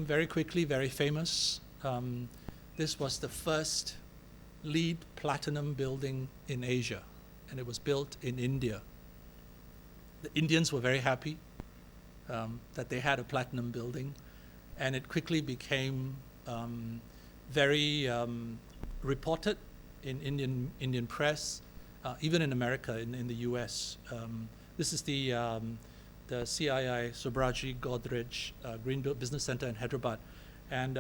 very quickly very famous. This was the first LEED Platinum building in Asia, and it was built in India. The Indians were very happy that they had a platinum building, and it quickly became very reported in Indian press, even in America, in the US. This is the CII Subraji Godrej Green Business Center in Hyderabad. And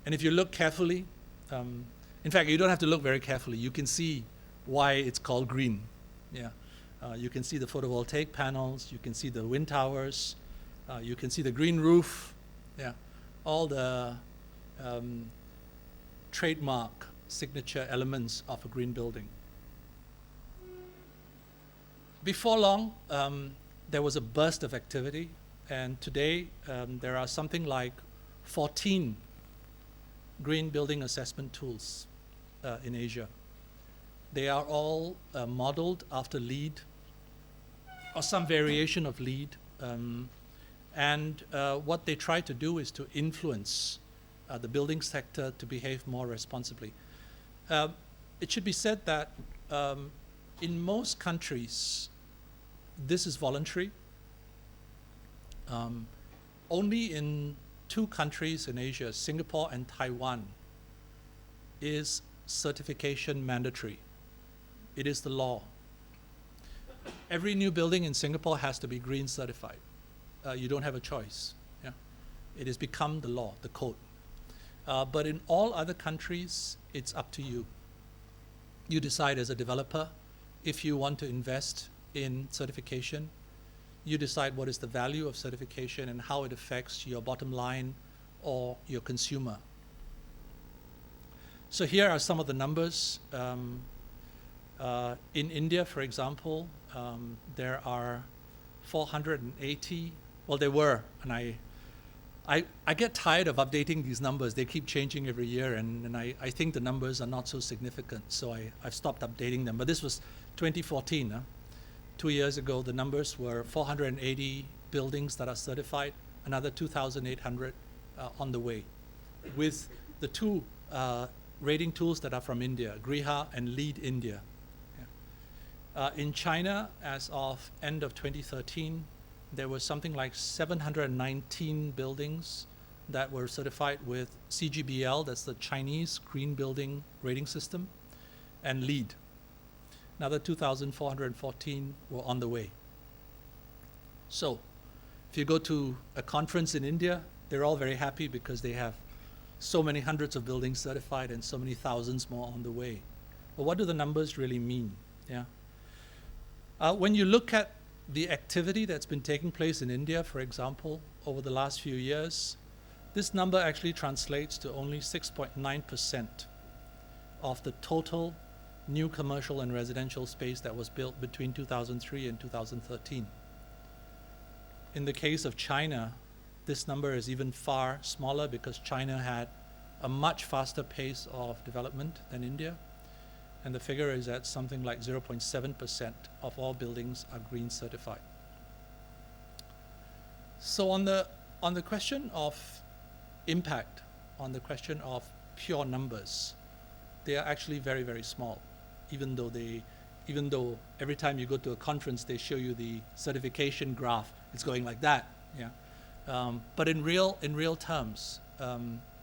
if you look carefully, in fact, you don't have to look very carefully. You can see why it's called green. Yeah, you can see the photovoltaic panels. You can see the wind towers. You can see the green roof. Yeah, all the trademark signature elements of a green building. Before long, there was a burst of activity, and today there are something like 14 green building assessment tools in Asia. They are all modeled after LEED or some variation of LEED, and what they try to do is to influence the building sector to behave more responsibly. It should be said that in most countries, this is voluntary. Only in 2 countries in Asia, Singapore and Taiwan, is certification mandatory. It is the law. Every new building in Singapore has to be green certified. You don't have a choice. Yeah? It has become the law, the code. But in all other countries, it's up to you. You decide as a developer if you want to invest in certification. You decide what is the value of certification and how it affects your bottom line or your consumer. So here are some of the numbers. In India, for example, there are 480, well, there were, and I get tired of updating these numbers. They keep changing every year, and I think the numbers are not so significant, so I've stopped updating them. But this was 2014. 2 years ago, the numbers were 480 buildings that are certified, another 2,800 on the way, with the 2 rating tools that are from India, Griha and LEED India. Yeah. In China, as of end of 2013, there was something like 719 buildings that were certified with CGBL, that's the Chinese Green Building Rating System, and LEED. Another 2,414 were on the way. So, if you go to a conference in India, they're all very happy because they have so many hundreds of buildings certified and so many thousands more on the way. But what do the numbers really mean? Yeah. When you look at the activity that's been taking place in India, for example, over the last few years, this number actually translates to only 6.9% of the total new commercial and residential space that was built between 2003 and 2013. In the case of China, this number is even far smaller because China had a much faster pace of development than India, and the figure is at something like 0.7% of all buildings are green certified. So on the question of impact, on the question of pure numbers, they are actually very, very small, even though every time you go to a conference they show you the certification graph, it's going like that. Yeah. But in real terms,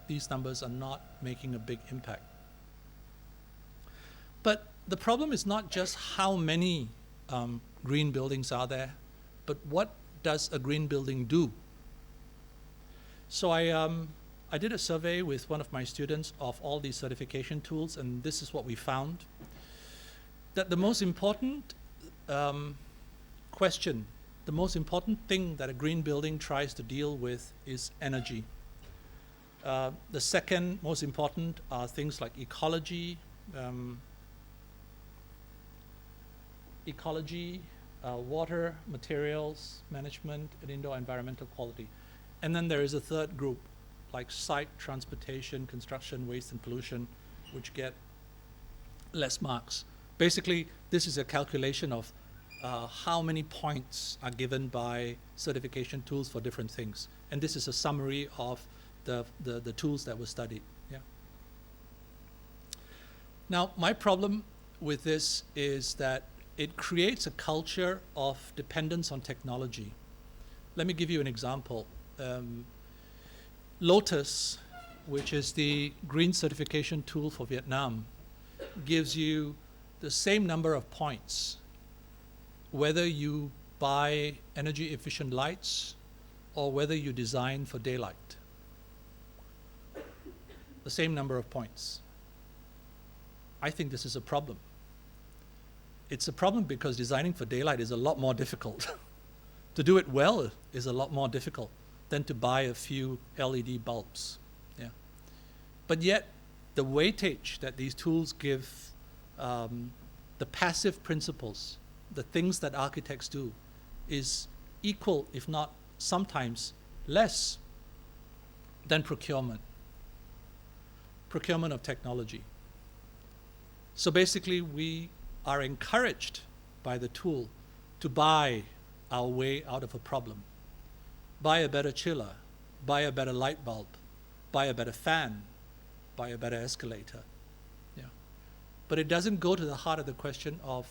these numbers are not making a big impact. But the problem is not just how many green buildings are there, but what does a green building do? So I did a survey with one of my students of all these certification tools, and this is what we found. That the most important question, the most important thing that a green building tries to deal with is energy. The second most important are things like ecology, water, materials, management, and indoor environmental quality. And then there is a third group, like site, transportation, construction, waste, and pollution, which get less marks. Basically, this is a calculation of how many points are given by certification tools for different things. And this is a summary of the tools that were studied. Yeah. Now, my problem with this is that it creates a culture of dependence on technology. Let me give you an example. Lotus, which is the green certification tool for Vietnam, gives you the same number of points whether you buy energy efficient lights or whether you design for daylight. The same number of points. I think this is a problem. It's a problem because designing for daylight is a lot more difficult. To do it well is a lot more difficult than to buy a few LED bulbs. Yeah. But yet, the weightage that these tools give the passive principles, the things that architects do, is equal, if not sometimes less, than procurement of technology. So basically, we are encouraged by the tool to buy our way out of a problem. Buy a better chiller, buy a better light bulb, buy a better fan, buy a better escalator. Yeah. But it doesn't go to the heart of the question of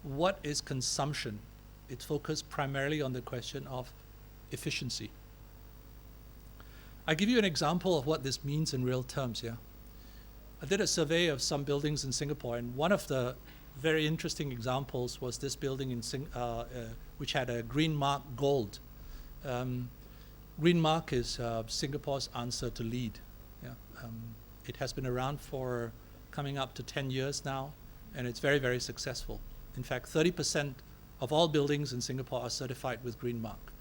what is consumption. It's focused primarily on the question of efficiency. I give you an example of what this means in real terms. Yeah. I did a survey of some buildings in Singapore, and one of the very interesting examples was this building in which had a green mark gold. Green mark is Singapore's answer to LEED. Yeah. It has been around for coming up to 10 years now, and it's very, very successful. In fact, 30% of all buildings in Singapore are certified with green mark.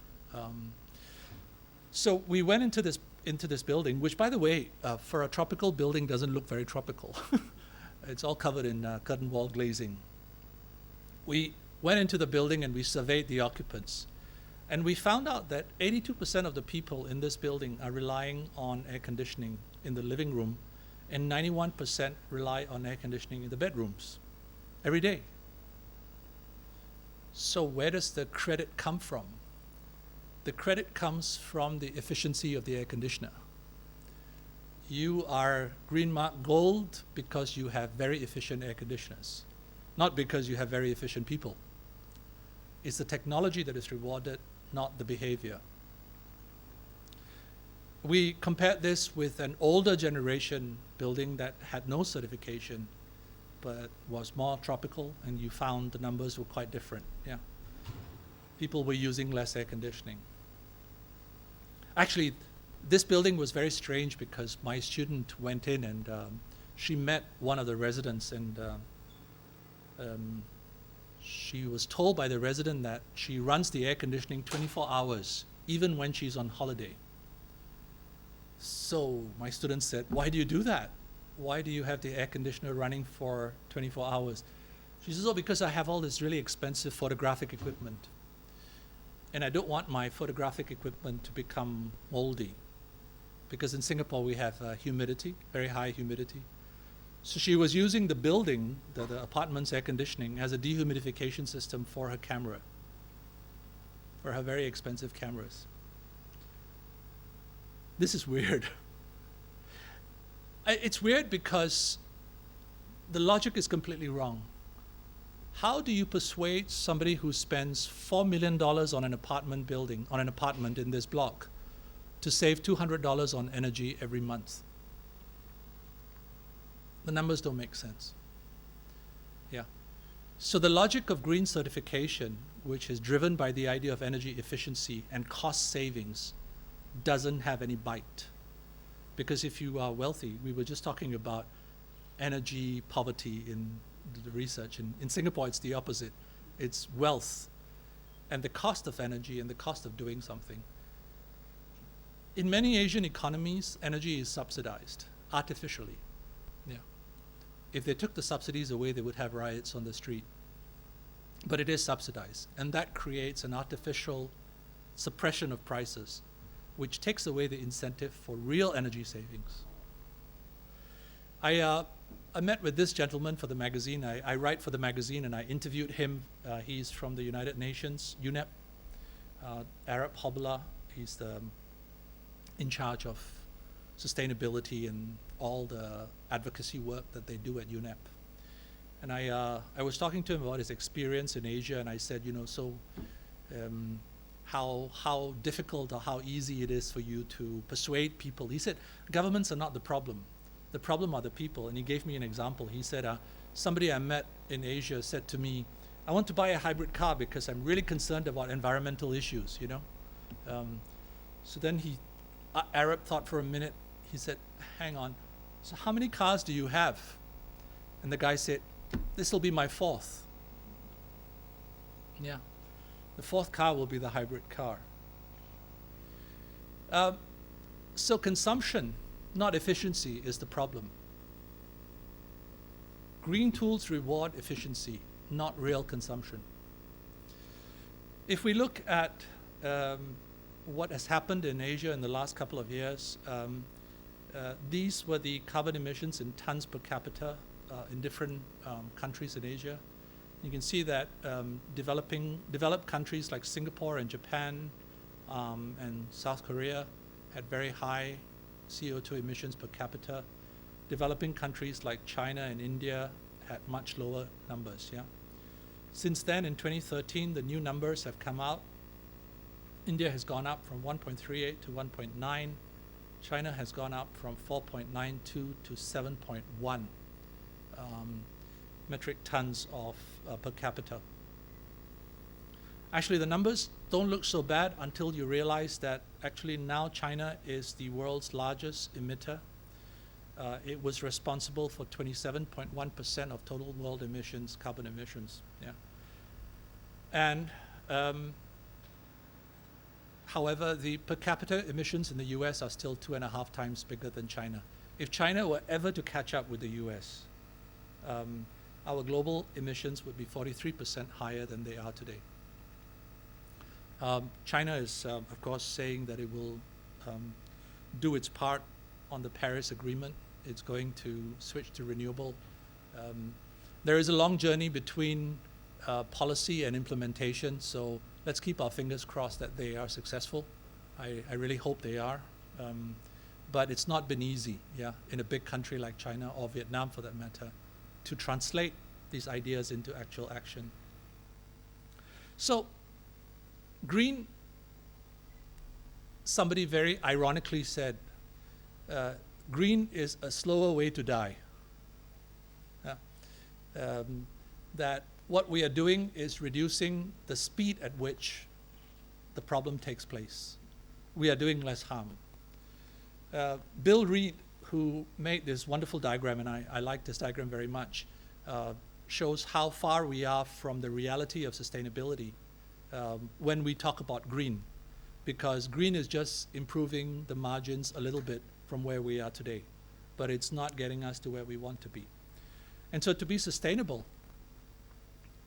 So we went into this building, which, by the way, for a tropical building doesn't look very tropical. It's all covered in curtain wall glazing. We went into the building and we surveyed the occupants. And we found out that 82% of the people in this building are relying on air conditioning in the living room, and 91% rely on air conditioning in the bedrooms every day. So where does the credit come from? The credit comes from the efficiency of the air conditioner. You are green mark gold because you have very efficient air conditioners, not because you have very efficient people. It's the technology that is rewarded, not the behavior. We compared this with an older generation building that had no certification, but was more tropical, and you found the numbers were quite different. Yeah. People were using less air conditioning. Actually, this building was very strange because my student went in and she met one of the residents, and she was told by the resident that she runs the air conditioning 24 hours, even when she's on holiday. So my student said, "Why do you do that? Why do you have the air conditioner running for 24 hours? She says, "Oh, because I have all this really expensive photographic equipment. And I don't want my photographic equipment to become moldy. Because in Singapore we have humidity, very high humidity." So she was using the building, the apartment's air conditioning, as a dehumidification system for her camera, for her very expensive cameras. This is weird. It's weird because the logic is completely wrong. How do you persuade somebody who spends $4 million on an apartment building, on an apartment in this block, to save $200 on energy every month? The numbers don't make sense. Yeah. So the logic of green certification, which is driven by the idea of energy efficiency and cost savings, doesn't have any bite. Because if you are wealthy, we were just talking about energy poverty in the research. In Singapore, it's the opposite. It's wealth and the cost of energy and the cost of doing something. In many Asian economies, energy is subsidized artificially. Yeah. If they took the subsidies away, they would have riots on the street. But it is subsidized, and that creates an artificial suppression of prices, which takes away the incentive for real energy savings. I met with this gentleman for the magazine. I write for the magazine, and I interviewed him. He's from the United Nations, UNEP, Arab Hobla. He's in charge of sustainability and all the advocacy work that they do at UNEP. And I was talking to him about his experience in Asia, and I said, how difficult or how easy it is for you to persuade people. He said, governments are not the problem. The problem are the people. And he gave me an example. He said, somebody I met in Asia said to me, I want to buy a hybrid car because I'm really concerned about environmental issues, So then Arab thought for a minute. He said, hang on, so how many cars do you have? And the guy said, this will be my fourth. Yeah, the fourth car will be the hybrid car. So consumption, not efficiency, is the problem. Green tools reward efficiency, not real consumption. If we look at what has happened in Asia in the last couple of years, these were the carbon emissions in tons per capita in different countries in Asia. You can see that developed countries like Singapore and Japan and South Korea had very high CO2 emissions per capita. Developing countries like China and India had much lower numbers. Yeah. Since then, in 2013, the new numbers have come out. India has gone up from 1.38 to 1.9. China has gone up from 4.92 to 7.1 metric tons of per capita. Actually, the numbers don't look so bad until you realize that actually now China is the world's largest emitter. It was responsible for 27.1% of total world emissions, carbon emissions. Yeah. And however, the per capita emissions in the US are still 2.5 times bigger than China. If China were ever to catch up with the US, our global emissions would be 43% higher than they are today. China is, of course, saying that it will do its part on the Paris Agreement. It's going to switch to renewable. There is a long journey between policy and implementation, so let's keep our fingers crossed that they are successful. I really hope they are. But it's not been easy, yeah, in a big country like China or Vietnam for that matter, to translate these ideas into actual action. So, green, somebody very ironically said, green is a slower way to die. That what we are doing is reducing the speed at which the problem takes place. We are doing less harm. Bill Reed, who made this wonderful diagram, and I like this diagram very much, shows how far we are from the reality of sustainability when we talk about green, because green is just improving the margins a little bit from where we are today, but it's not getting us to where we want to be. And so to be sustainable,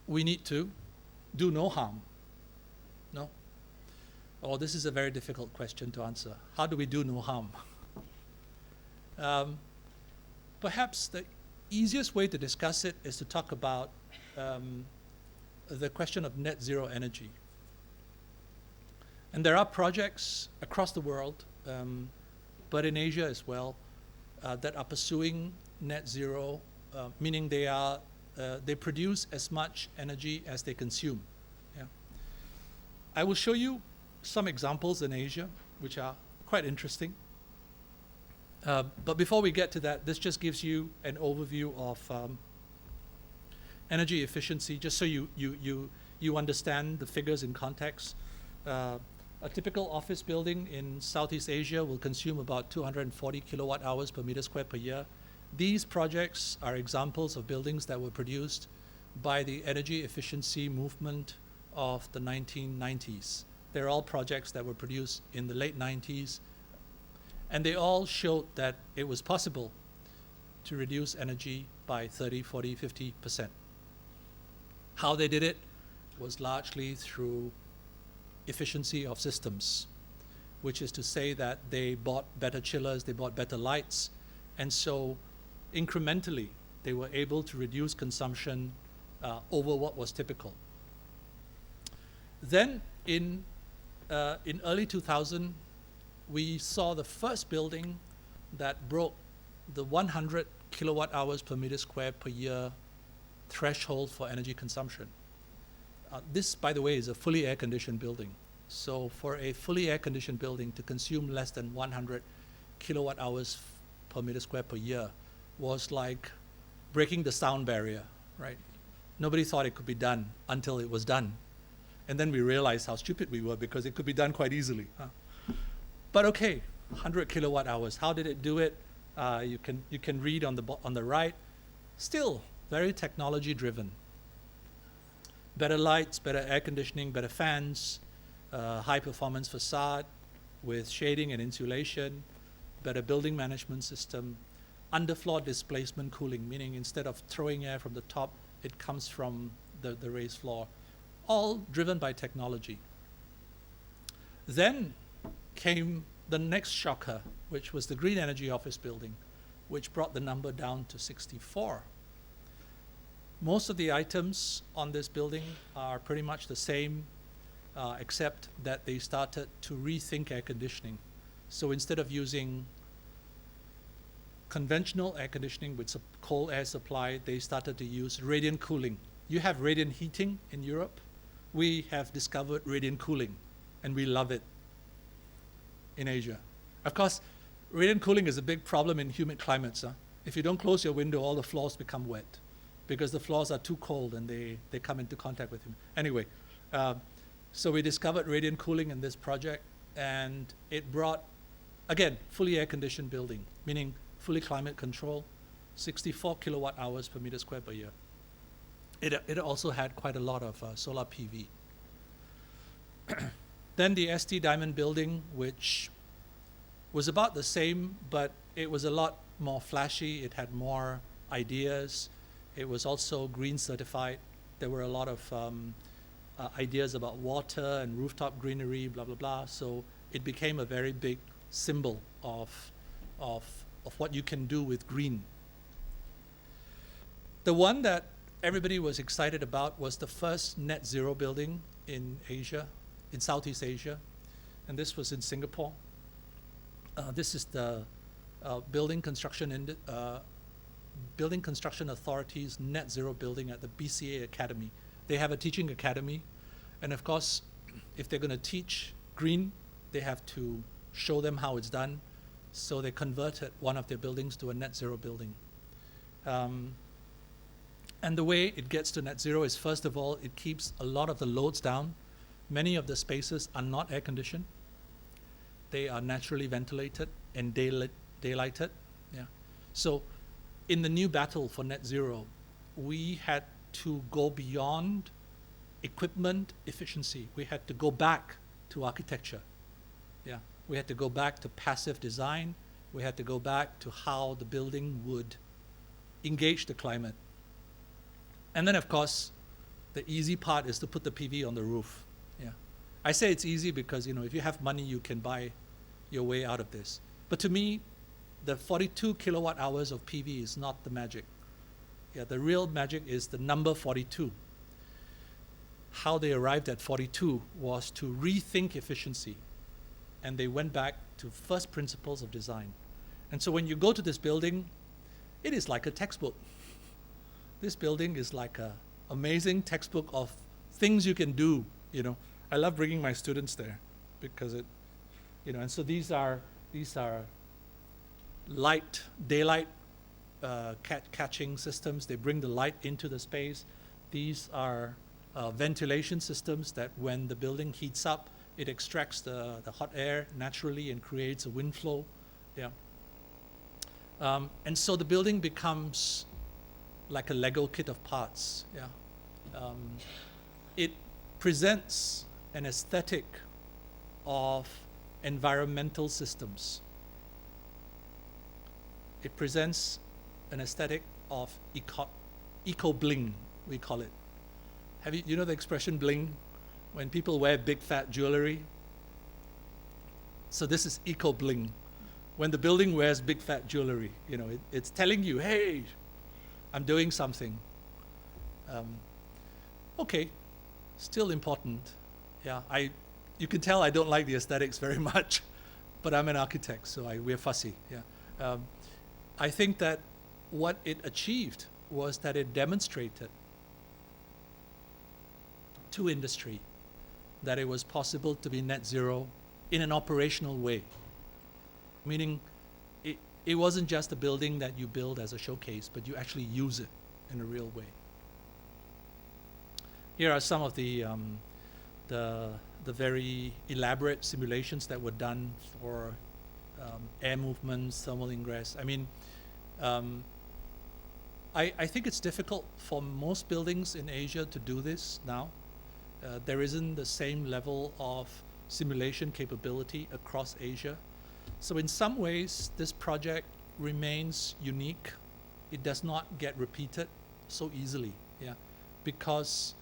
we need to do no harm. No? Oh, this is a very difficult question to answer. How do we do no harm? Perhaps the easiest way to discuss it is to talk about the question of net zero energy. And there are projects across the world, but in Asia as well, that are pursuing net zero, meaning they produce as much energy as they consume. Yeah. I will show you some examples in Asia, which are quite interesting. But before we get to that, this just gives you an overview of energy efficiency, just so you understand the figures in context. A typical office building in Southeast Asia will consume about 240 kilowatt hours per meter square per year. These projects are examples of buildings that were produced by the energy efficiency movement of the 1990s. They're all projects that were produced in the late 90s, and they all showed that it was possible to reduce energy by 30, 40, 50%. How they did it was largely through efficiency of systems, which is to say that they bought better chillers, they bought better lights, and so incrementally they were able to reduce consumption over what was typical. Then in early 2000, we saw the first building that broke the 100 kilowatt hours per meter square per year threshold for energy consumption. This, by the way, is a fully air-conditioned building. So for a fully air-conditioned building to consume less than 100 kilowatt hours per meter square per year was like breaking the sound barrier, right? Nobody thought it could be done until it was done. And then we realized how stupid we were because it could be done quite easily. But okay, 100 kilowatt hours. How did it do it? You can read on the right. Still very technology driven. Better lights, better air conditioning, better fans, high performance facade with shading and insulation, better building management system, underfloor displacement cooling, meaning instead of throwing air from the top, it comes from the raised floor, all driven by technology. Then came the next shocker, which was the green energy office building, which brought the number down to 64. Most of the items on this building are pretty much the same, except that they started to rethink air conditioning. So instead of using conventional air conditioning with cold air supply, they started to use radiant cooling. You have radiant heating in Europe. We have discovered radiant cooling, and we love it in Asia. Of course, radiant cooling is a big problem in humid climates. If you don't close your window, all the floors become wet because the floors are too cold and they come into contact with him. Anyway, so we discovered radiant cooling in this project, and it brought, again, fully air-conditioned building, meaning fully climate control, 64 kilowatt hours per meter square per year. It also had quite a lot of solar PV. Then the ST Diamond building, which was about the same, but it was a lot more flashy. It had more ideas. It was also green certified. There were a lot of ideas about water and rooftop greenery, blah, blah, blah. So it became a very big symbol of what you can do with green. The one that everybody was excited about was the first net zero building in Asia, in Southeast Asia, and this was in Singapore. This is the Building Construction Authority's net zero building at the BCA Academy. They have a teaching academy, and of course, if they're going to teach green, they have to show them how it's done. So they converted one of their buildings to a net zero building. And the way it gets to net zero is, first of all, it keeps a lot of the loads down. Many of the spaces are not air conditioned. They are naturally ventilated and daylighted. Yeah. So in the new battle for net zero, we had to go beyond equipment efficiency. We had to go back to architecture. Yeah. We had to go back to passive design. We had to go back to how the building would engage the climate. And then, of course, the easy part is to put the PV on the roof. Yeah. I say it's easy because, if you have money, you can buy your way out of this. But to me, the 42 kilowatt hours of PV is not the magic. Yeah, the real magic is the number 42. How they arrived at 42 was to rethink efficiency. And they went back to first principles of design. And so when you go to this building, it is like a textbook. This building is like an amazing textbook of things you can do. I love bringing my students there because and so these are daylight catching systems. They bring the light into the space. These are ventilation systems that when the building heats up, it extracts the hot air naturally and creates a wind flow. Yeah. And so the building becomes like a Lego kit of parts. Yeah. It presents an aesthetic of environmental systems. It presents an aesthetic of eco-bling, we call it. You know the expression bling? When people wear big fat jewelry. So this is eco-bling. When the building wears big fat jewelry, it's telling you, hey, I'm doing something. Okay, still important. Yeah, you can tell I don't like the aesthetics very much, but I'm an architect, so we're fussy. Yeah, Um, I think that what it achieved was that it demonstrated to industry that it was possible to be net zero in an operational way. Meaning, it wasn't just a building that you build as a showcase, but you actually use it in a real way. Here are some of the very elaborate simulations that were done for air movements, thermal ingress. I mean, I think it's difficult for most buildings in Asia to do this now. There isn't the same level of simulation capability across Asia. So in some ways, this project remains unique. It does not get repeated so easily, yeah, because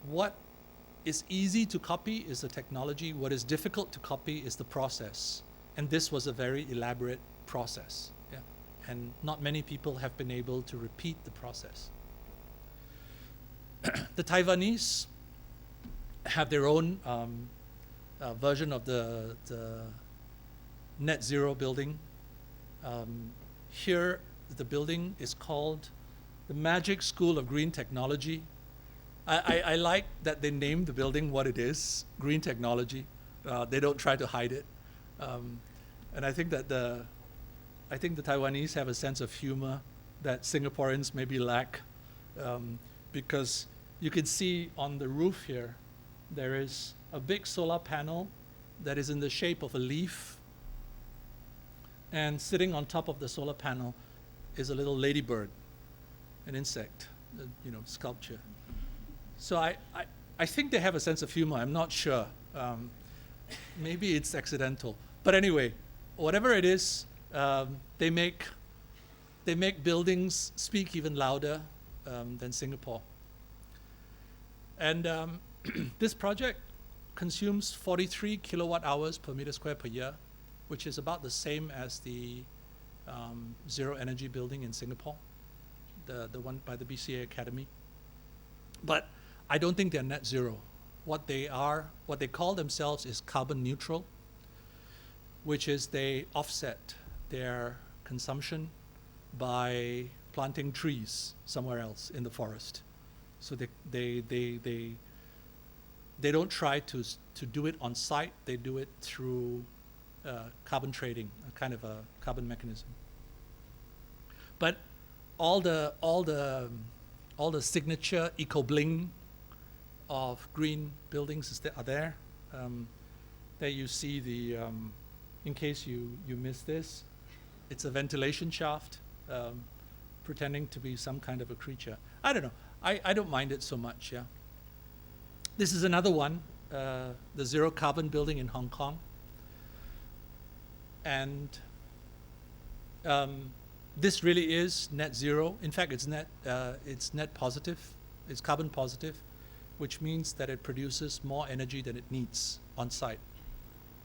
what is easy to copy is the technology. What is difficult to copy is the process. And this was a very elaborate process, yeah, and not many people have been able to repeat the process. The Taiwanese have their own version of the net zero building. Here, the building is called the Magic School of Green Technology. I like that they named the building what it is, green technology. They don't try to hide it. And I think that the Taiwanese have a sense of humor that Singaporeans maybe lack, because you can see on the roof here, there is a big solar panel that is in the shape of a leaf, and sitting on top of the solar panel is a little ladybird, an insect, sculpture. So I think they have a sense of humor. I'm not sure. Maybe it's accidental. But anyway, whatever it is, they make buildings speak even louder than Singapore. And this project consumes 43 kilowatt hours per meter square per year, which is about the same as the zero energy building in Singapore, the one by the BCA Academy. But I don't think they're net zero. What they call themselves is carbon neutral, which is they offset their consumption by planting trees somewhere else in the forest. So they don't try to do it on site. They do it through carbon trading, a kind of a carbon mechanism. But all the signature eco-bling of green buildings are there. There you see the, in case you missed this, it's a ventilation shaft pretending to be some kind of a creature. I don't know. I don't mind it so much, yeah. This is another one, the zero carbon building in Hong Kong. And this really is net zero. In fact, it's net positive. It's carbon positive, which means that it produces more energy than it needs on site.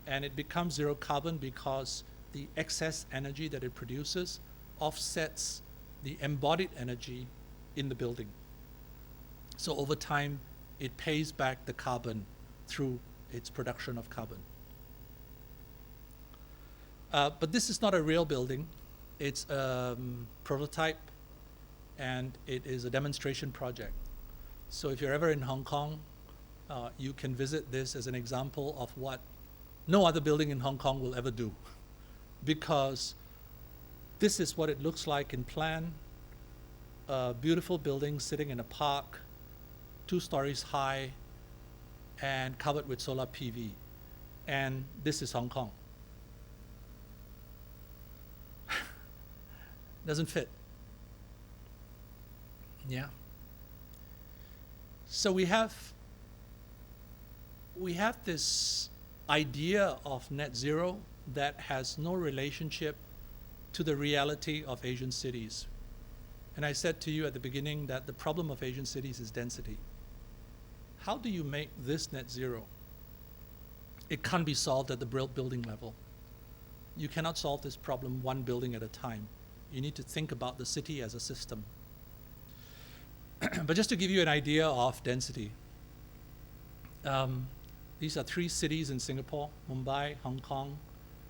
And it becomes zero carbon because the excess energy that it produces offsets the embodied energy in the building. So over time, it pays back the carbon through its production of carbon. But this is not a real building. It's a prototype, and it is a demonstration project. So if you're ever in Hong Kong, you can visit this as an example of what no other building in Hong Kong will ever do, because this is what it looks like in plan. A beautiful building sitting in a park, 2 stories high, and covered with solar PV. And this is Hong Kong. Doesn't fit. Yeah. So we have this idea of net zero that has no relationship to the reality of Asian cities. And I said to you at the beginning that the problem of Asian cities is density. How do you make this net zero? It can't be solved at the building level. You cannot solve this problem one building at a time. You need to think about the city as a system. But just to give you an idea of density, these are 3 cities in Singapore: Mumbai, Hong Kong,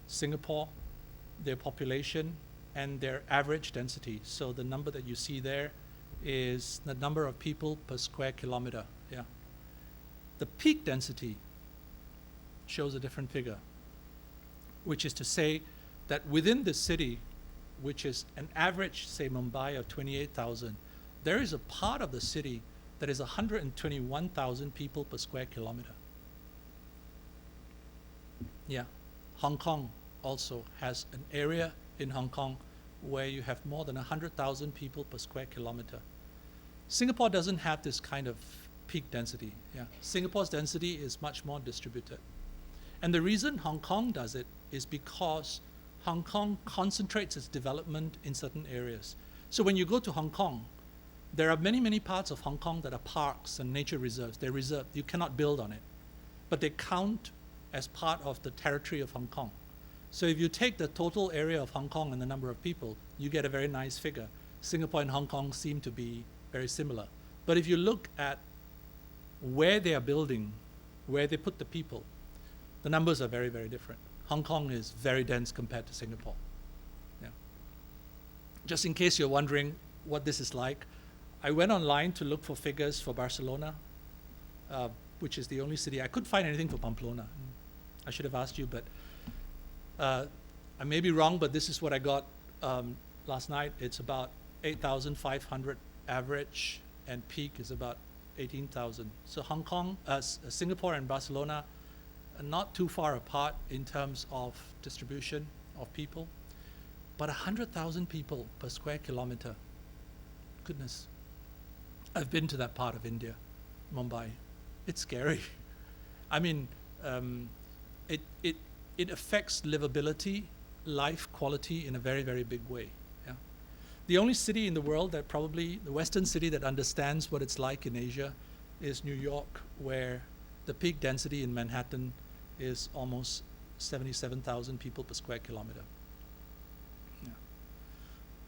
Singapore. Their population and their average density. So the number that you see there is the number of people per square kilometer. Yeah. The peak density shows a different figure, which is to say that within the city, which is an average, say Mumbai of 28,000, there is a part of the city that is 121,000 people per square kilometer. Yeah. Hong Kong also has an area in Hong Kong where you have more than 100,000 people per square kilometer. Singapore doesn't have this kind of peak density. Yeah. Singapore's density is much more distributed. And the reason Hong Kong does it is because Hong Kong concentrates its development in certain areas. So when you go to Hong Kong, there are many, many parts of Hong Kong that are parks and nature reserves. They're reserved. You cannot build on it. But they count as part of the territory of Hong Kong. So if you take the total area of Hong Kong and the number of people, you get a very nice figure. Singapore and Hong Kong seem to be very similar. But if you look at where they are building, where they put the people, the numbers are very, very different. Hong Kong is very dense compared to Singapore. Yeah. Just in case you're wondering what this is like, I went online to look for figures for Barcelona, which is the only city. I couldn't find anything for Pamplona. I should have asked you, but I may be wrong, but this is what I got last night. It's about 8,500 average, and peak is about 18,000. So Hong Kong, Singapore and Barcelona are not too far apart in terms of distribution of people, but 100,000 people per square kilometer. Goodness. I've been to that part of India, Mumbai. It's scary. I mean, it affects livability, life quality in a very, very big way. Yeah. The only city in the world that probably, the Western city that understands what it's like in Asia is New York, where the peak density in Manhattan is almost 77,000 people per square kilometer.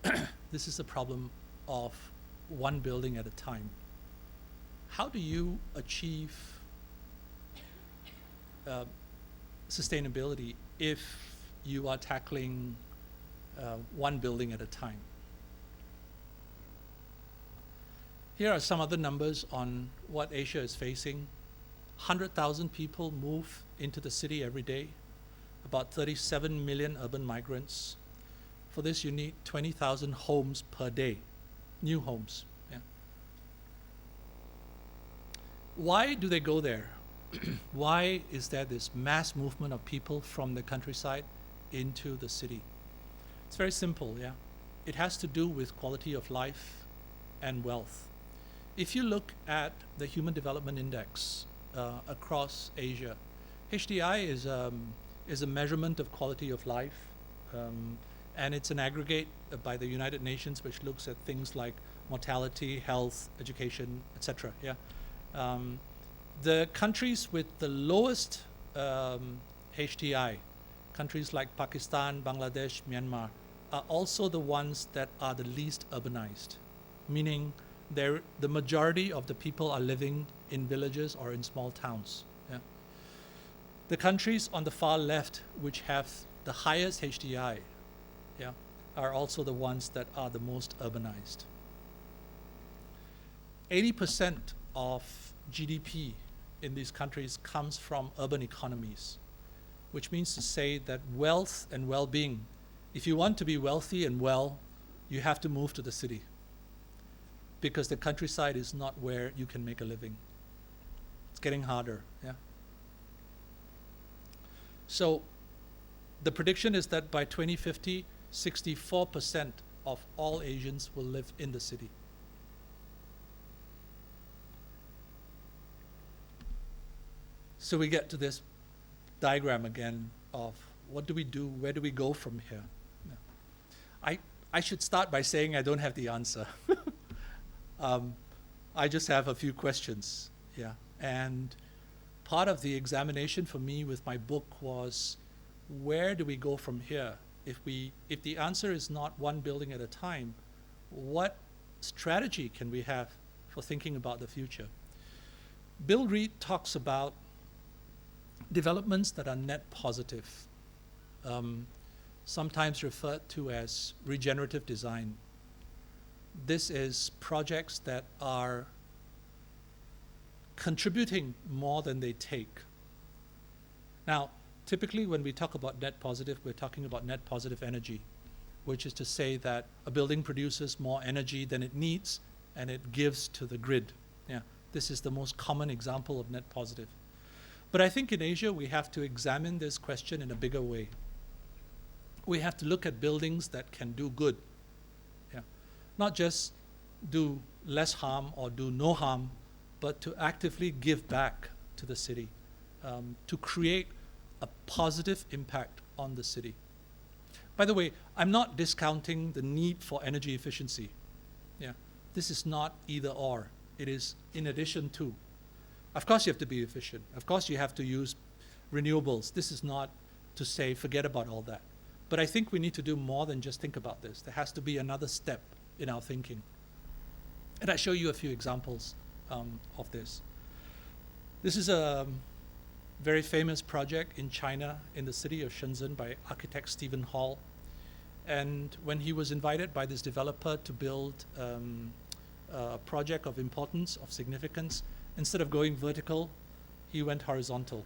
Yeah. This is the problem of one building at a time. How do you achieve sustainability if you are tackling one building at a time? Here are some other numbers on what Asia is facing. 100,000 people move into the city every day, about 37 million urban migrants. For this, you need 20,000 homes per day, new homes. Yeah. Why do they go there? Why is there this mass movement of people from the countryside into the city? It's very simple, yeah. It has to do with quality of life and wealth. If you look at the Human Development Index across Asia, HDI is a measurement of quality of life, and it's an aggregate by the United Nations which looks at things like mortality, health, education, etc. Yeah. The countries with the lowest HDI, countries like Pakistan, Bangladesh, Myanmar, are also the ones that are the least urbanized, meaning the majority of the people are living in villages or in small towns. Yeah. The countries on the far left, which have the highest HDI, yeah, are also the ones that are the most urbanized. 80% of GDP in these countries comes from urban economies, which means to say that wealth and well-being, if you want to be wealthy and well, you have to move to the city, because the countryside is not where you can make a living. It's getting harder, yeah. So the prediction is that by 2050, 64% of all Asians will live in the city. So we get to this diagram again of what do we do, where do we go from here? Yeah. I should start by saying I don't have the answer. I just have a few questions, yeah. And part of the examination for me with my book was, where do we go from here? If the answer is not one building at a time, what strategy can we have for thinking about the future? Bill Reed talks about developments that are net positive. sometimes referred to as regenerative design. This is projects that are contributing more than they take. Now, typically when we talk about net positive, we're talking about net positive energy, which is to say that a building produces more energy than it needs and it gives to the grid. Yeah, this is the most common example of net positive. But I think in Asia, we have to examine this question in a bigger way. We have to look at buildings that can do good. Yeah, not just do less harm or do no harm, but to actively give back to the city, to create a positive impact on the city. By the way, I'm not discounting the need for energy efficiency. Yeah, this is not either or. It is in addition to. Of course you have to be efficient. Of course you have to use renewables. This is not to say forget about all that. But I think we need to do more than just think about this. There has to be another step in our thinking. And I show you a few examples of this. This is a very famous project in China, in the city of Shenzhen, by architect Stephen Hall. And when he was invited by this developer to build a project of importance, of significance, instead of going vertical, he went horizontal.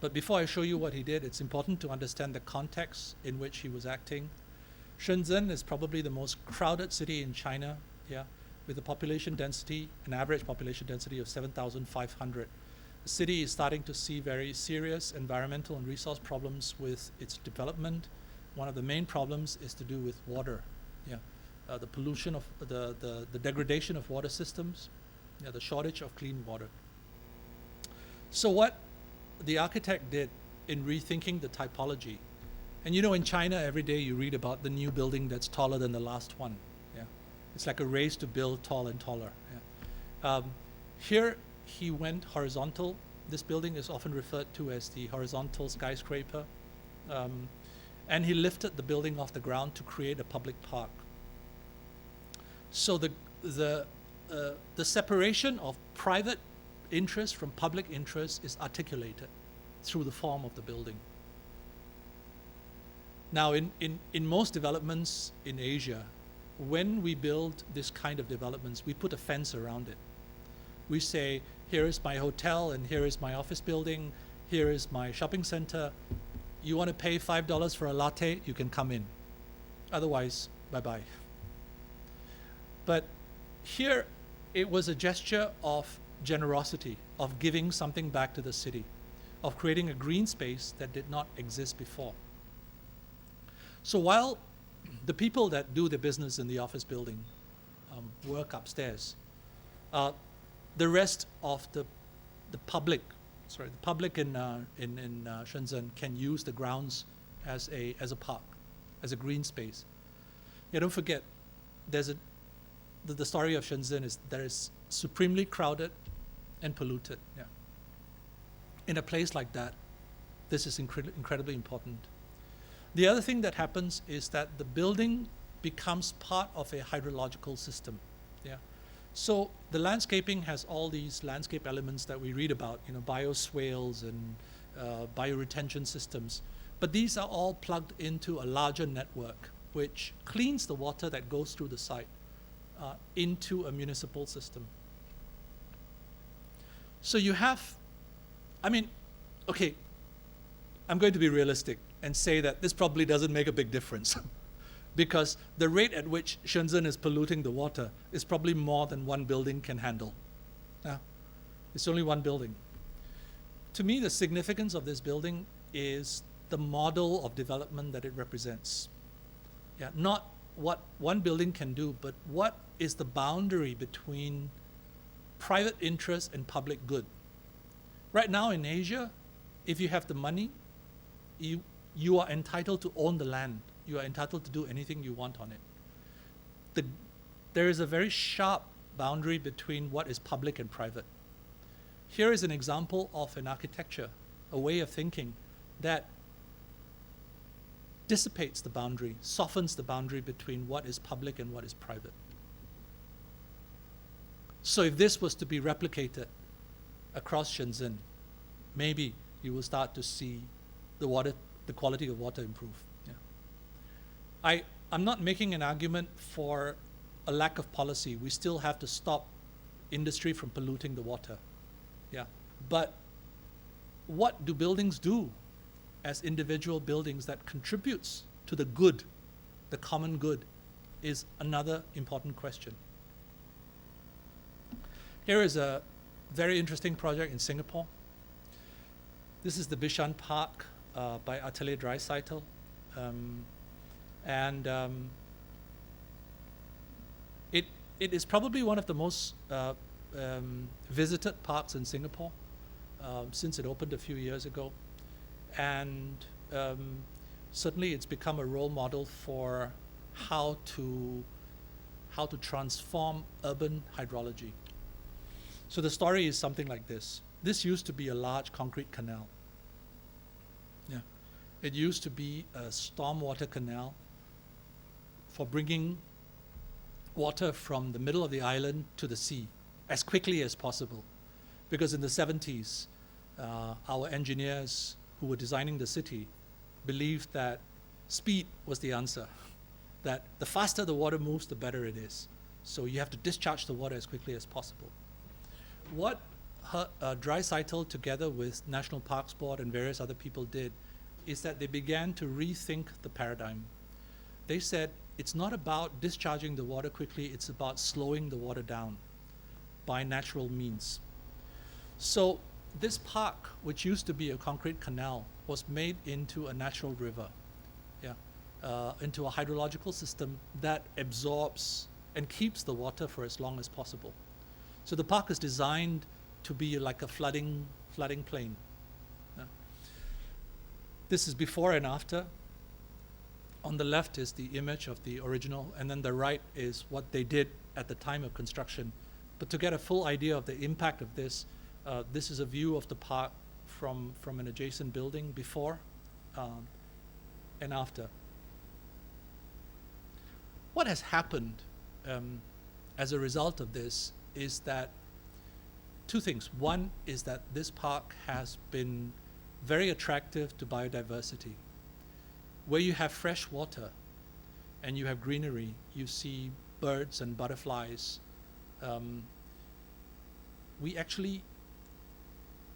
But before I show you what he did, it's important to understand the context in which he was acting. Shenzhen is probably the most crowded city in China, yeah, with a population density, an average population density of 7,500. The city is starting to see very serious environmental and resource problems with its development. One of the main problems is to do with water, yeah, the pollution of the degradation of water systems, yeah, the shortage of clean water. So what the architect did in rethinking the typology, and you know, in China every day you read about the new building that's taller than the last one. Yeah, it's like a race to build tall and taller. Yeah. Here he went horizontal. This building is often referred to as the horizontal skyscraper, and he lifted the building off the ground to create a public park. So the separation of private interest from public interest is articulated through the form of the building. Now, in most developments in Asia, when we build this kind of developments, we put a fence around it. We say, here is my hotel and here is my office building, here is my shopping center. You want to pay $5 for a latte, you can come in. Otherwise, bye-bye. But here, it was a gesture of generosity, of giving something back to the city, of creating a green space that did not exist before. So while the people that do the business in the office building work upstairs, the rest of the public in Shenzhen can use the grounds as a park, as a green space. Yeah, don't forget, the story of Shenzhen is that it's supremely crowded and polluted. Yeah. In a place like that, this is incredibly important. The other thing that happens is that the building becomes part of a hydrological system. Yeah. So the landscaping has all these landscape elements that we read about, you know, bioswales and bioretention systems. But these are all plugged into a larger network, which cleans the water that goes through the site into a municipal system. So you have, I mean, okay, I'm going to be realistic and say that this probably doesn't make a big difference because the rate at which Shenzhen is polluting the water is probably more than one building can handle. It's only one building. To me, the significance of this building is the model of development that it represents. Yeah, not what one building can do, but what is the boundary between private interest and public good. Right now in Asia, if you have the money, you are entitled to own the land. You are entitled to do anything you want on it. There is a very sharp boundary between what is public and private. Here is an example of an architecture, a way of thinking that dissipates the boundary, softens the boundary between what is public and what is private. So if this was to be replicated across Shenzhen, maybe you will start to see the water the quality of water improve. Yeah. I'm not making an argument for a lack of policy. We still have to stop industry from polluting the water. Yeah. But what do buildings do as individual buildings that contributes to the good, the common good, is another important question. Here is a very interesting project in Singapore. This is the Bishan Park by Atelier Dreicycle. It is probably one of the most visited parks in Singapore since it opened a few years ago. And certainly it's become a role model for how to transform urban hydrology. So the story is something like this. This used to be a large concrete canal. Yeah. It used to be a stormwater canal for bringing water from the middle of the island to the sea as quickly as possible. Because in the 70s, our engineers who were designing the city believed that speed was the answer, that the faster the water moves, the better it is. So you have to discharge the water as quickly as possible. What Dreicycle, together with National Parks Board and various other people, did is that they began to rethink the paradigm. They said, it's not about discharging the water quickly, it's about slowing the water down by natural means. So this park, which used to be a concrete canal, was made into a natural river, into a hydrological system that absorbs and keeps the water for as long as possible. So the park is designed to be like a flooding plain. Yeah. This is before and after. On the left is the image of the original, and then the right is what they did at the time of construction. But to get a full idea of the impact of this, this is a view of the park from an adjacent building before and after. What has happened as a result of this is that two things. One is that this park has been very attractive to biodiversity. Where you have fresh water and you have greenery, you see birds and butterflies. We actually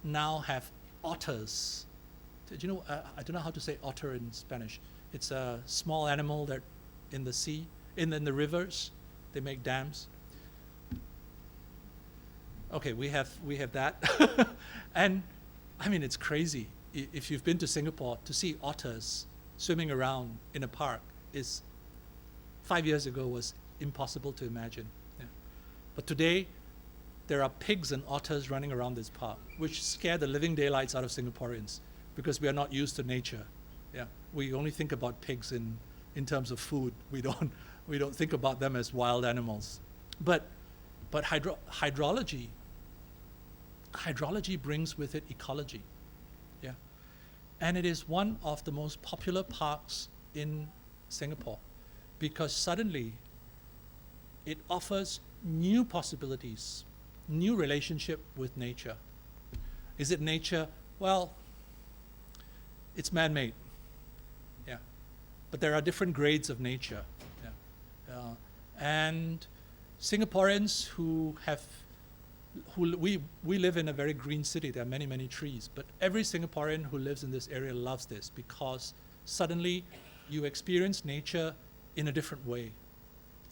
now have otters. Did you know, I don't know how to say otter in Spanish. It's a small animal that in the sea, in the rivers, they make dams. Okay, we have that. And I mean, it's crazy. If you've been to Singapore, to see otters swimming around in a park is 5 years ago was impossible to imagine. Yeah. But today, there are pigs and otters running around this park, which scare the living daylights out of Singaporeans because we are not used to nature. Yeah. We only think about pigs in terms of food. We don't think about them as wild animals. But hydrology brings with it ecology. Yeah. And it is one of the most popular parks in Singapore because suddenly it offers new possibilities, new relationship with nature. Is it nature? Well, it's man-made. Yeah. But there are different grades of nature. Yeah. And Singaporeans we live in a very green city. There are many, many trees. But every Singaporean who lives in this area loves this because suddenly you experience nature in a different way,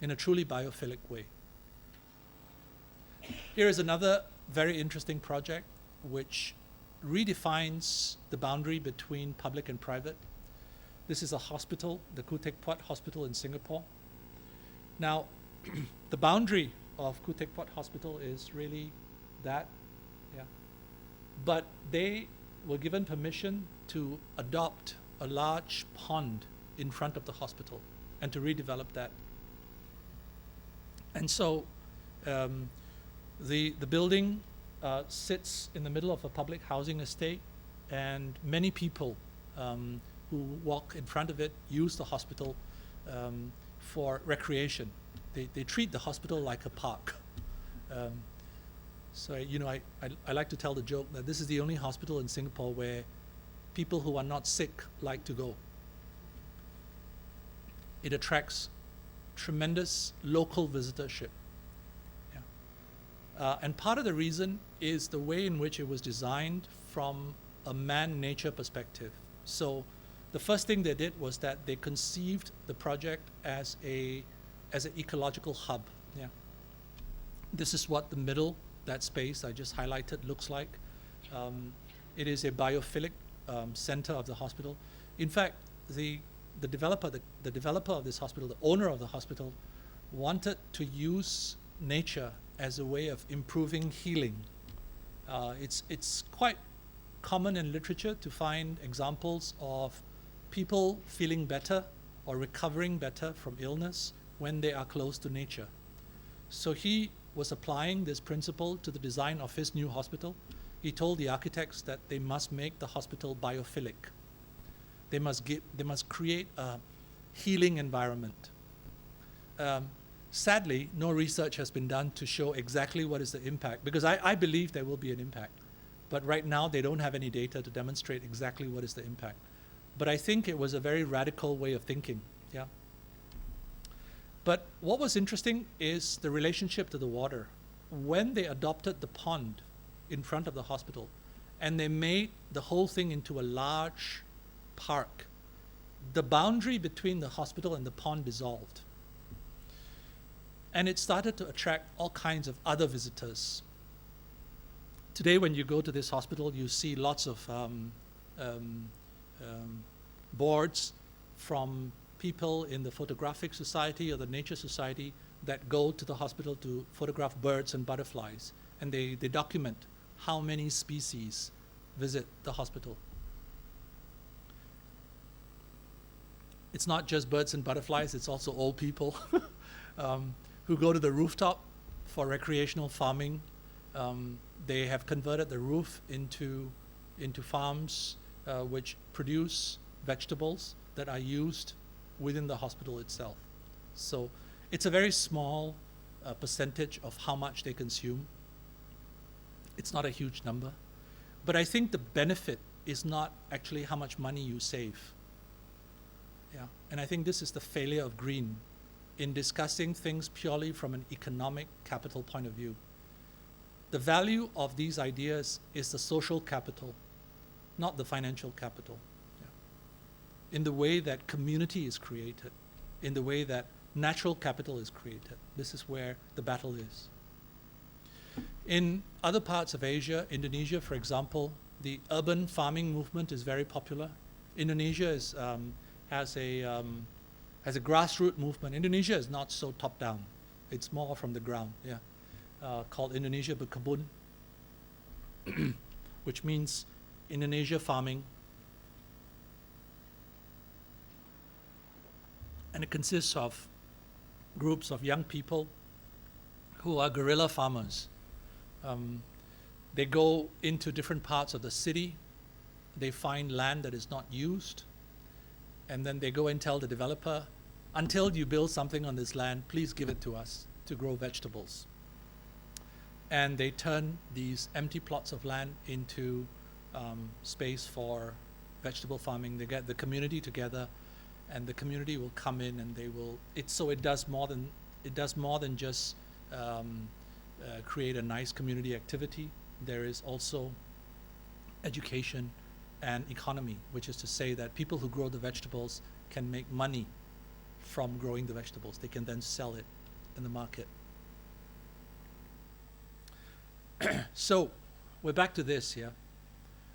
in a truly biophilic way. Here is another very interesting project which redefines the boundary between public and private. This is a hospital, the Khoo Teck Puat Hospital in Singapore. Now, the boundary of Khoo Teck Puat Hospital is really that, yeah. But they were given permission to adopt a large pond in front of the hospital and to redevelop that. And so the building sits in the middle of a public housing estate, and many people who walk in front of it use the hospital for recreation. They treat the hospital like a park. So, you know, I like to tell the joke that this is the only hospital in Singapore where people who are not sick like to go. It attracts tremendous local visitorship. Yeah. And part of the reason is the way in which it was designed from a man-nature perspective. So the first thing they did was that they conceived the project as an ecological hub. Yeah. This is what the middle, that space I just highlighted, looks like. It is a biophilic center of the hospital. In fact, the developer of this hospital, the owner of the hospital, wanted to use nature as a way of improving healing. It's quite common in literature to find examples of people feeling better or recovering better from illness when they are close to nature. So he was applying this principle to the design of his new hospital. He told the architects that they must make the hospital biophilic. They must create a healing environment. Sadly, no research has been done to show exactly what is the impact, because I believe there will be an impact. But right now, they don't have any data to demonstrate exactly what is the impact. But I think it was a very radical way of thinking, yeah. But what was interesting is the relationship to the water. When they adopted the pond in front of the hospital, and they made the whole thing into a large park, the boundary between the hospital and the pond dissolved. And it started to attract all kinds of other visitors. Today, when you go to this hospital, you see lots of boards from people in the Photographic Society or the Nature Society that go to the hospital to photograph birds and butterflies. And they document how many species visit the hospital. It's not just birds and butterflies, it's also old people who go to the rooftop for recreational farming. They have converted the roof into farms which produce vegetables that are used within the hospital itself. So it's a very small percentage of how much they consume. It's not a huge number. But I think the benefit is not actually how much money you save. Yeah. And I think this is the failure of green in discussing things purely from an economic capital point of view. The value of these ideas is the social capital, not the financial capital. Yeah. In the way that community is created, in the way that natural capital is created. This is where the battle is. In other parts of Asia, Indonesia, for example, the urban farming movement is very popular. Indonesia has a grassroots movement. Indonesia is not so top-down. It's more from the ground, yeah. Called Indonesia Berkebun, which means Indonesia farming. And it consists of groups of young people who are guerrilla farmers. They go into different parts of the city. They find land that is not used. And then they go and tell the developer, until you build something on this land, please give it to us to grow vegetables. And they turn these empty plots of land into space for vegetable farming. They get the community together, and the community will come in, and they will. It does more than just create a nice community activity. There is also education and economy, which is to say that people who grow the vegetables can make money from growing the vegetables. They can then sell it in the market. So we're back to this here,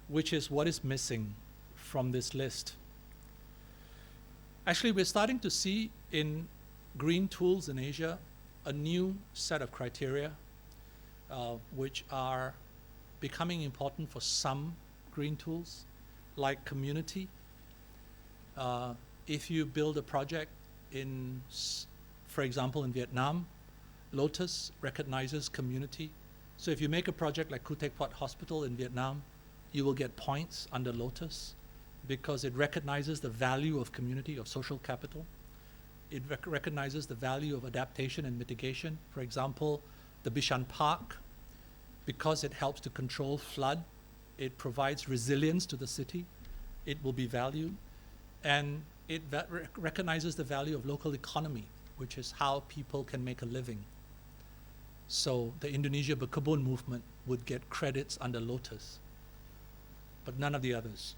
which is what is missing from this list. Actually, we're starting to see in green tools in Asia a new set of criteria which are becoming important for some green tools, like community. If you build a project in, for example, in Vietnam, Lotus recognizes community. So if you make a project like Khoo Teck Puat Hospital in Vietnam, you will get points under Lotus because it recognizes the value of community, of social capital. It recognizes the value of adaptation and mitigation. For example, the Bishan Park, because it helps to control flood, it provides resilience to the city. it will be valued, and it recognizes the value of local economy, which is how people can make a living. So the Indonesia Berkebun movement would get credits under Lotus, but none of the others.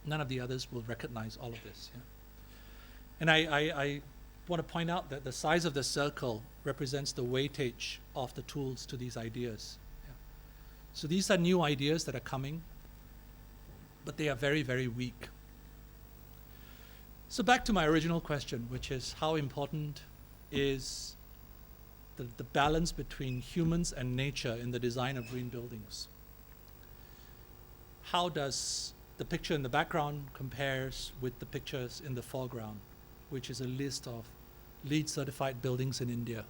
None of the others will recognize all of this. Yeah? And I want to point out that the size of the circle represents the weightage of the tools to these ideas. Yeah? So these are new ideas that are coming, but they are very, very weak. So back to my original question, which is how important is the balance between humans and nature in the design of green buildings? How does the picture in the background compares with the pictures in the foreground, which is a list of LEED certified buildings in India?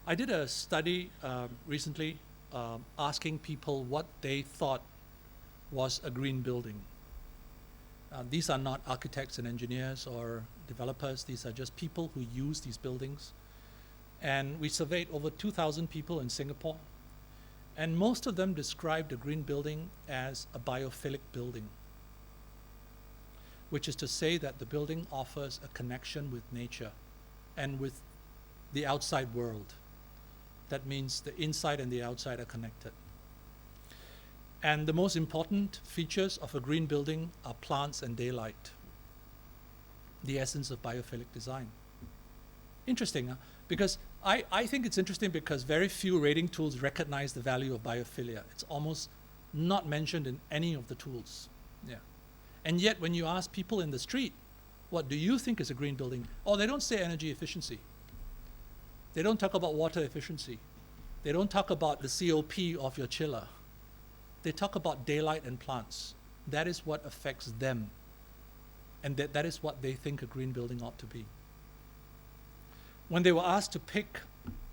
I did a study recently asking people what they thought was a green building. These are not architects and engineers or developers. These are just people who use these buildings. And we surveyed over 2,000 people in Singapore. And most of them described a green building as a biophilic building, which is to say that the building offers a connection with nature and with the outside world. That means the inside and the outside are connected. And the most important features of a green building are plants and daylight, the essence of biophilic design. Interesting, huh? Because I think it's interesting because very few rating tools recognize the value of biophilia. It's almost not mentioned in any of the tools. Yeah. And yet when you ask people in the street, what do you think is a green building? Oh, they don't say energy efficiency. They don't talk about water efficiency. They don't talk about the COP of your chiller. They talk about daylight and plants. That is what affects them. And that is what they think a green building ought to be. When they were asked to pick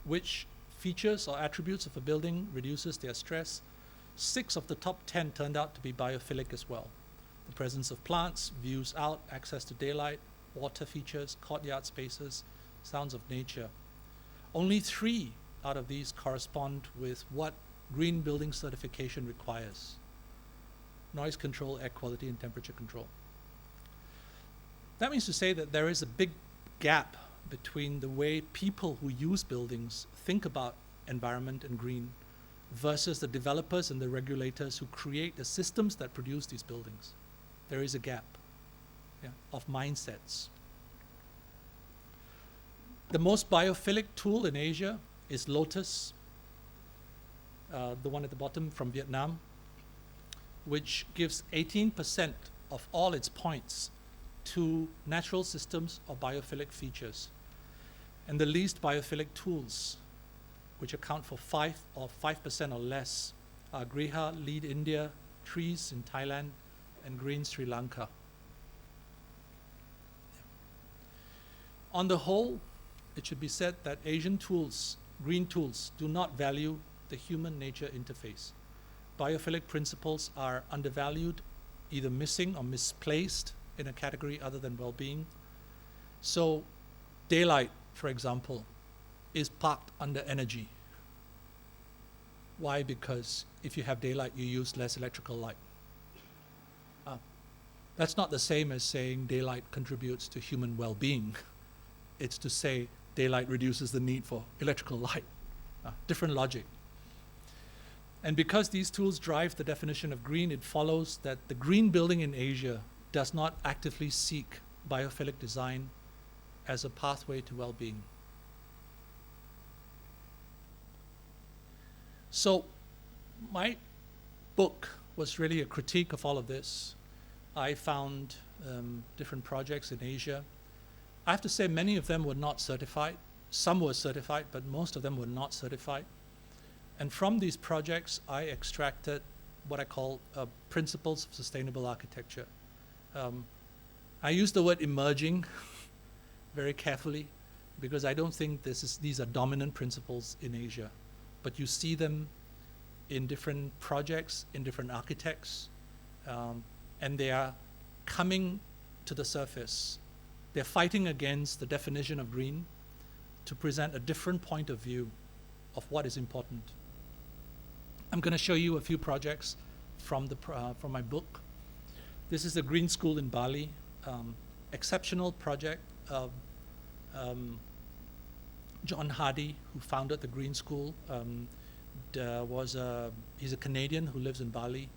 which features or attributes of a building reduces their stress, 6 of the top 10 turned out to be biophilic as well. The presence of plants, views out, access to daylight, water features, courtyard spaces, sounds of nature. Only 3 out of these correspond with what green building certification requires: noise control, air quality, and temperature control. That means to say that there is a big gap between the way people who use buildings think about environment and green versus the developers and the regulators who create the systems that produce these buildings. There is a gap, yeah, of mindsets. The most biophilic tool in Asia is Lotus, the one at the bottom from Vietnam, which gives 18% of all its points to natural systems or biophilic features. And the least biophilic tools, which account for 5% or less, are Griha, LEED India, Trees in Thailand, and Green Sri Lanka. On the whole, it should be said that Asian tools, green tools, do not value the human-nature interface. Biophilic principles are undervalued, either missing or misplaced in a category other than well-being. So daylight, for example, is parked under energy. Why? Because if you have daylight, you use less electrical light. That's not the same as saying daylight contributes to human well-being. It's to say daylight reduces the need for electrical light. Different logic. And because these tools drive the definition of green, it follows that the green building in Asia does not actively seek biophilic design as a pathway to well-being. So my book was really a critique of all of this. I found different projects in Asia. I have to say many of them were not certified. Some were certified, but most of them were not certified. And from these projects, I extracted what I call principles of sustainable architecture. I use the word emerging very carefully because I don't think these are dominant principles in Asia, but you see them in different projects, in different architects, and they are coming to the surface. They're fighting against the definition of green to present a different point of view of what is important. I'm going to show you a few projects from my book. This is a green school in Bali, exceptional project. John Hardy, who founded the Green School, he's a Canadian who lives in Bali,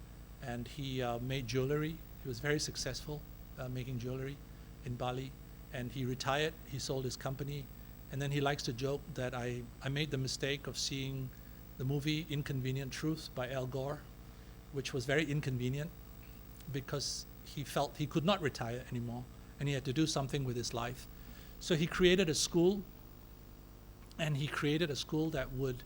and he made jewelry. He was very successful making jewelry in Bali, and he retired. He sold his company, and then he likes to joke that I made the mistake of seeing the movie Inconvenient Truth by Al Gore, which was very inconvenient because he felt he could not retire anymore, and he had to do something with his life. So he created a school, and he created a school that would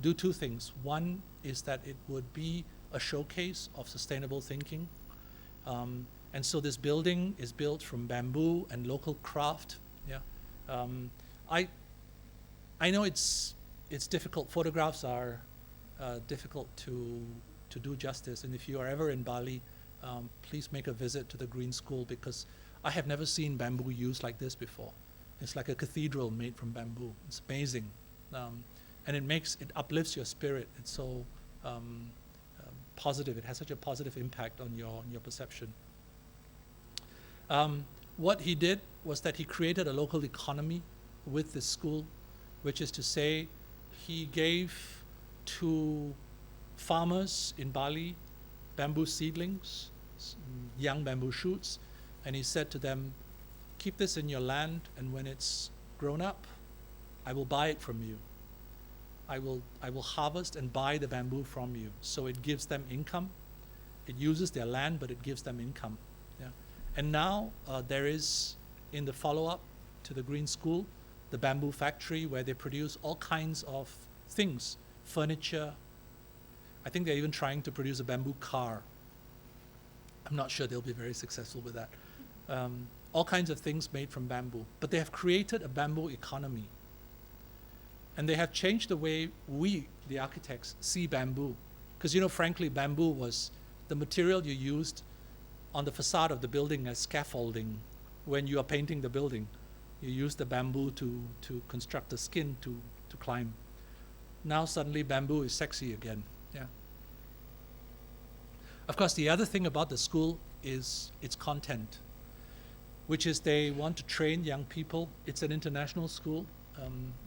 do two things. One is that it would be a showcase of sustainable thinking. And so this building is built from bamboo and local craft. Yeah, I know it's difficult. Photographs are difficult to do justice. And if you are ever in Bali, please make a visit to the Green School, because I have never seen bamboo used like this before. It's like a cathedral made from bamboo. It's amazing, and it uplifts your spirit. It's so positive. It has such a positive impact on your perception. What he did was that he created a local economy with this school, which is to say, he gave to farmers in Bali bamboo seedlings, young bamboo shoots, and he said to them, keep this in your land, and when it's grown up, I will buy it from you. I will harvest and buy the bamboo from you. So it gives them income. It uses their land, but it gives them income. Yeah. And now there is, in the follow-up to the Green School, the bamboo factory where they produce all kinds of things, furniture. I think they're even trying to produce a bamboo car. I'm not sure they'll be very successful with that. All kinds of things made from bamboo. But they have created a bamboo economy. And they have changed the way we, the architects, see bamboo. Because, frankly, bamboo was the material you used on the facade of the building as scaffolding when you are painting the building. You use the bamboo to construct the skin to climb. Now suddenly bamboo is sexy again. Yeah. Of course, the other thing about the school is its content, which is they want to train young people. It's an international school.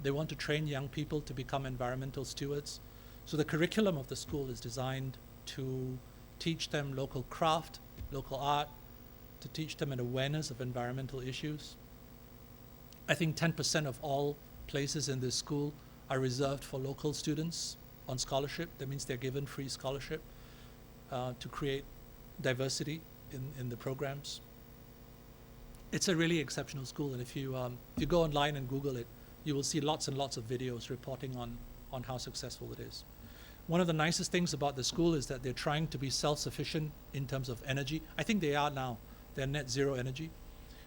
They want to train young people to become environmental stewards. So the curriculum of the school is designed to teach them local craft, local art, to teach them an awareness of environmental issues. I think 10% of all places in this school are reserved for local students on scholarship. That means they're given free scholarship to create diversity in the programs. It's a really exceptional school, and if you go online and Google it, you will see lots and lots of videos reporting on how successful it is. One of the nicest things about the school is that they're trying to be self-sufficient in terms of energy. I think they are now. They're net zero energy.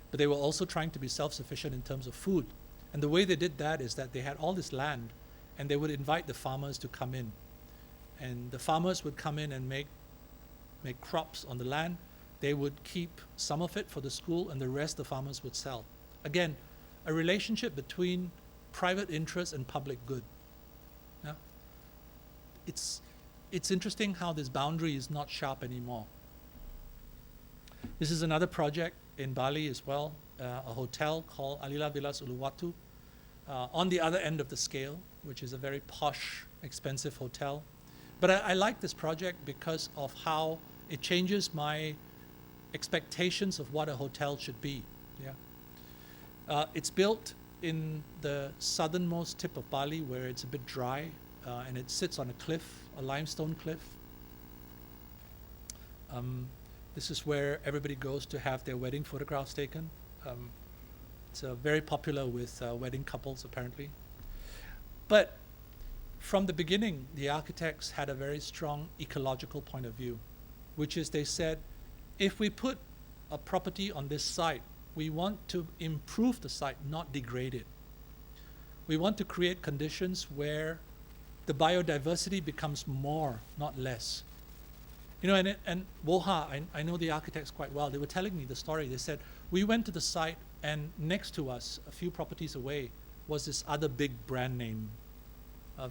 But they were also trying to be self-sufficient in terms of food. And the way they did that is that they had all this land, and they would invite the farmers to come in. And the farmers would come in and make crops on the land. They would keep some of it for the school, and the rest the farmers would sell. Again, a relationship between private interest and public good. Yeah? It's interesting how this boundary is not sharp anymore. This is another project in Bali as well, a hotel called Alila Villas Uluwatu, on the other end of the scale, which is a very posh, expensive hotel. But I like this project because of how it changes my expectations of what a hotel should be. Yeah. It's built in the southernmost tip of Bali, where it's a bit dry, and it sits on a cliff, a limestone cliff. This is where everybody goes to have their wedding photographs taken. It's very popular with wedding couples, apparently. But from the beginning, the architects had a very strong ecological point of view, which is they said, if we put a property on this site, we want to improve the site, not degrade it. We want to create conditions where the biodiversity becomes more, not less. And Woha, I know the architects quite well. They were telling me the story. They said, we went to the site, and next to us, a few properties away, was this other big brand name,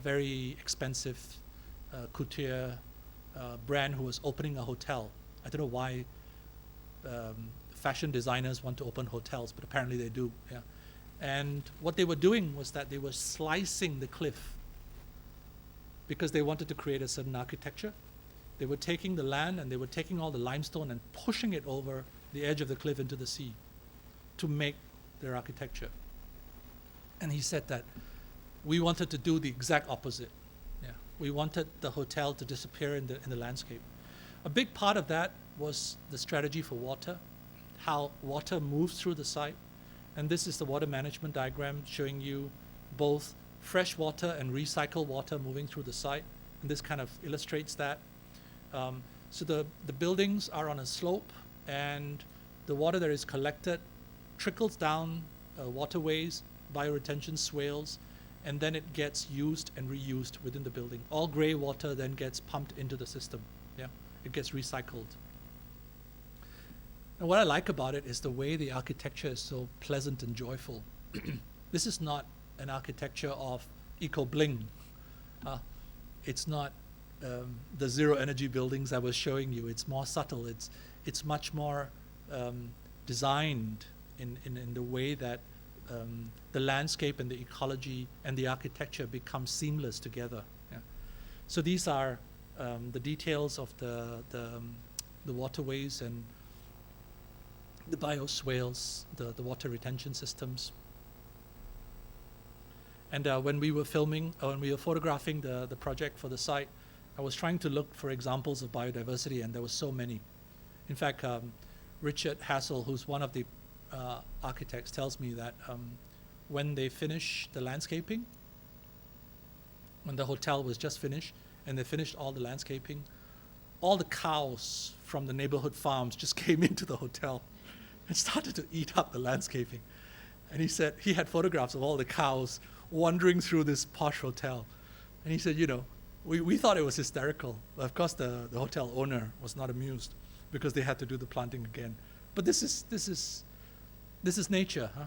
very expensive couture brand who was opening a hotel. I don't know why fashion designers want to open hotels, but apparently they do. Yeah. And what they were doing was that they were slicing the cliff because they wanted to create a certain architecture. They were taking the land and they were taking all the limestone and pushing it over the edge of the cliff into the sea to make their architecture. And he said that we wanted to do the exact opposite. Yeah. We wanted the hotel to disappear in the landscape. A big part of that was the strategy for water, how water moves through the site. And this is the water management diagram showing you both fresh water and recycled water moving through the site. And this kind of illustrates that. So the buildings are on a slope, and the water that is collected trickles down waterways, bioretention swales, and then it gets used and reused within the building. All gray water then gets pumped into the system. Yeah, it gets recycled. And what I like about it is the way the architecture is so pleasant and joyful. This is not an architecture of eco-bling. It's not the zero energy buildings I was showing you. It's more subtle. It's much more designed in the way that the landscape and the ecology and the architecture become seamless together. Yeah. So these are the details of the waterways and the bioswales, the water retention systems. And when we were photographing the project for the site, I was trying to look for examples of biodiversity, and there were so many. In fact, Richard Hassel, who's one of the architects, tells me that when they finish the landscaping, when the hotel was just finished, and they finished all the landscaping, all the cows from the neighborhood farms just came into the hotel and started to eat up the landscaping. And he said he had photographs of all the cows wandering through this posh hotel. And he said, we thought it was hysterical. Of course, the hotel owner was not amused because they had to do the planting again. But this is nature. Huh?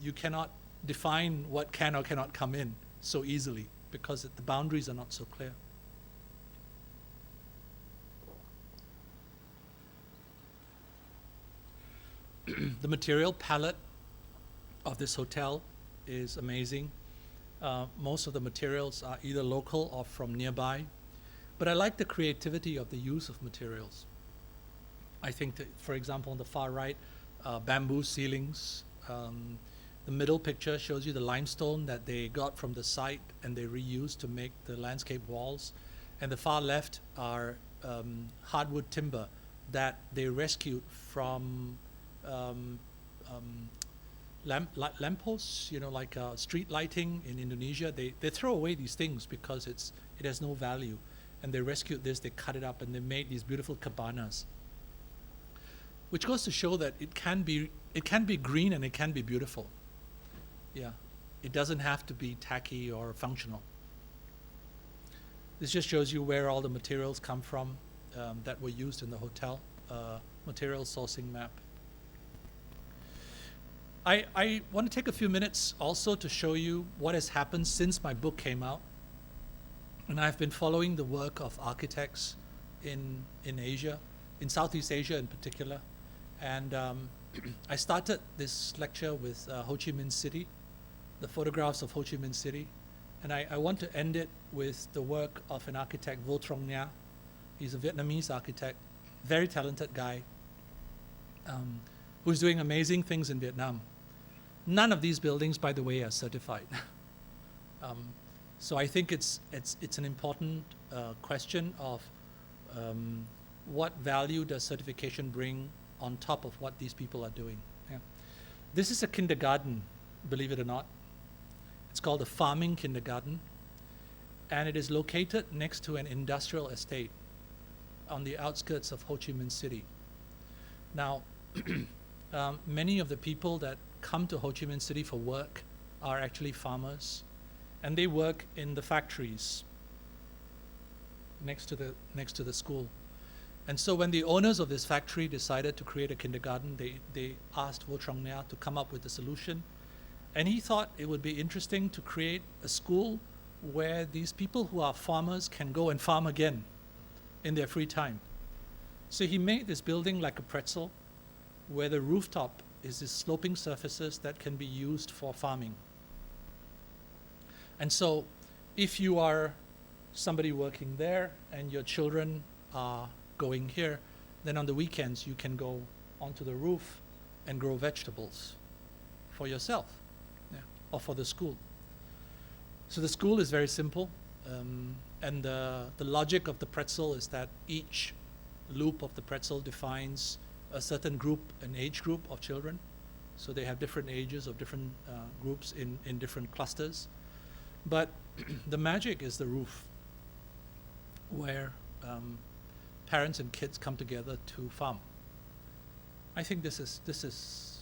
You cannot define what can or cannot come in so easily because the boundaries are not so clear. The material palette of this hotel is amazing. Most of the materials are either local or from nearby, but I like the creativity of the use of materials. I think that, for example, on the far right, bamboo ceilings. The middle picture shows you the limestone that they got from the site and they reused to make the landscape walls. And the far left are hardwood timber that they rescued from lampposts, like street lighting in Indonesia. They throw away these things because it has no value. And they rescued this, they cut it up, and they made these beautiful cabanas. Which goes to show that it can be green and it can be beautiful. Yeah, it doesn't have to be tacky or functional. This just shows you where all the materials come from that were used in the hotel, material sourcing map. I want to take a few minutes also to show you what has happened since my book came out. And I've been following the work of architects in Asia, in Southeast Asia in particular. And I started this lecture with Ho Chi Minh City, the photographs of Ho Chi Minh City. And I want to end it with the work of an architect, Vo Trong Nha. He's a Vietnamese architect, very talented guy, who's doing amazing things in Vietnam. None of these buildings, by the way, are certified. So I think it's an important question of what value does certification bring on top of what these people are doing. Yeah. This is a kindergarten, believe it or not. It's called the Farming Kindergarten, and it is located next to an industrial estate on the outskirts of Ho Chi Minh City. Now, many of the people that come to Ho Chi Minh City for work are actually farmers, and they work in the factories next to the school. And so when the owners of this factory decided to create a kindergarten, they asked Vo Trong Nha to come up with a solution. And he thought it would be interesting to create a school where these people who are farmers can go and farm again in their free time. So he made this building like a pretzel, where the rooftop is these sloping surfaces that can be used for farming. And so if you are somebody working there and your children are going here, then on the weekends you can go onto the roof and grow vegetables for yourself, or for the school. So the school is very simple, and the logic of the pretzel is that each loop of the pretzel defines a certain group, an age group of children. So they have different ages of different groups in different clusters. But the magic is the roof, where parents and kids come together to farm. I think this is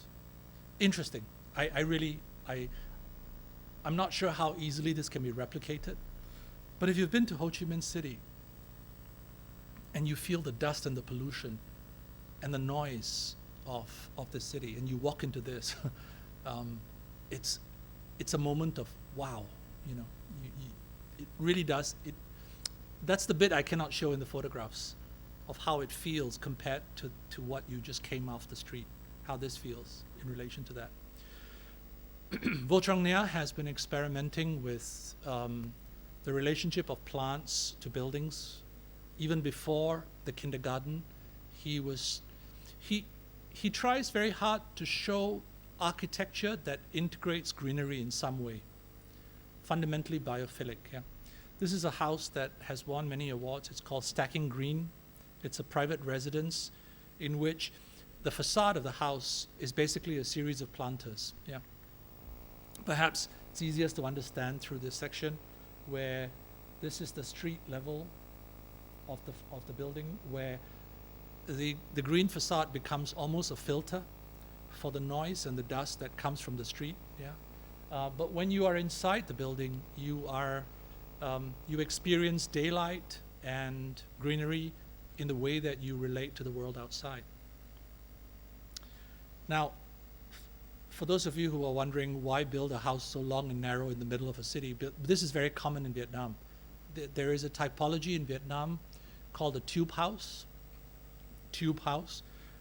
interesting. I'm not sure how easily this can be replicated, but if you've been to Ho Chi Minh City and you feel the dust and the pollution and the noise of the city, and you walk into this, it's a moment of wow, it really does. That's the bit I cannot show in the photographs of how it feels compared to what you just came off the street, how this feels in relation to that. Vo Trong Nia has been experimenting with the relationship of plants to buildings. Even before the kindergarten, he tries very hard to show architecture that integrates greenery in some way, fundamentally biophilic. Yeah? This is a house that has won many awards. It's called Stacking Green. It's a private residence in which the facade of the house is basically a series of planters. Yeah. Perhaps it's easiest to understand through this section, where this is the street level of the building, where the green facade becomes almost a filter for the noise and the dust that comes from the street. Yeah. But when you are inside the building, you experience daylight and greenery in the way that you relate to the world outside. Now, for those of you who are wondering why build a house so long and narrow in the middle of a city, this is very common in Vietnam. There is a typology in Vietnam called a tube house,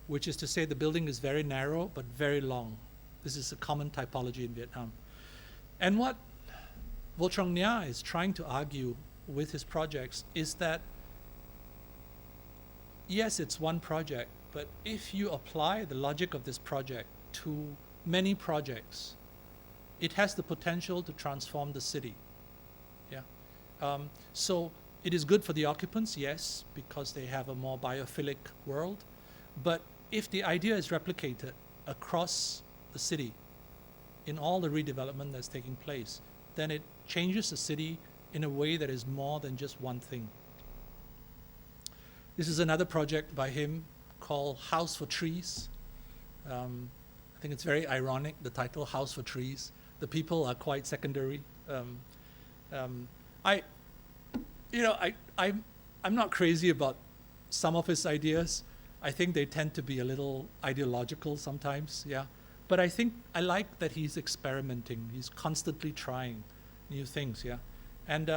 which is to say the building is very narrow but very long. This is a common typology in Vietnam. And what Vo Trong Nia is trying to argue with his projects is that, yes, it's one project, but if you apply the logic of this project to many projects, it has the potential to transform the city. Yeah. So it is good for the occupants, yes, because they have a more biophilic world. But if the idea is replicated across the city in all the redevelopment that's taking place, then it changes the city in a way that is more than just one thing. This is another project by him called House for Trees. I think it's very ironic, the title, House for Trees. The people are quite secondary. I'm not crazy about some of his ideas. I think they tend to be a little ideological sometimes, yeah. But I like that he's experimenting. He's constantly trying new things, yeah. And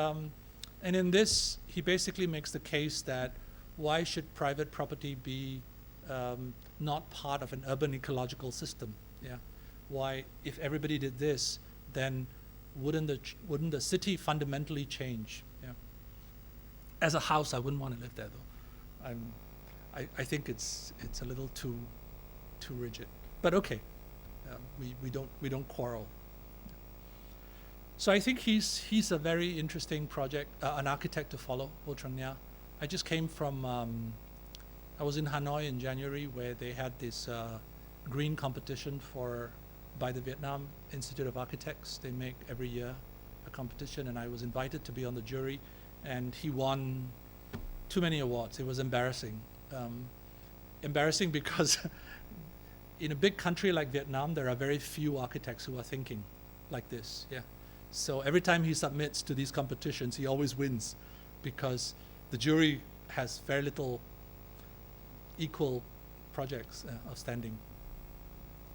in this, he basically makes the case that why should private property be not part of an urban ecological system? Yeah. Why, if everybody did this, then wouldn't the city fundamentally change? Yeah. As a house, I wouldn't want to live there though. I think it's a little too rigid. But okay, we don't quarrel. So I think he's a very interesting project, an architect to follow, Vo Trong Nia. I just came from. I was in Hanoi in January, where they had this green competition by the Vietnam Institute of Architects. They make every year a competition, and I was invited to be on the jury, and he won too many awards. It was embarrassing. Embarrassing because in a big country like Vietnam, there are very few architects who are thinking like this. Yeah. So every time he submits to these competitions, he always wins, because the jury has very little equal projects outstanding.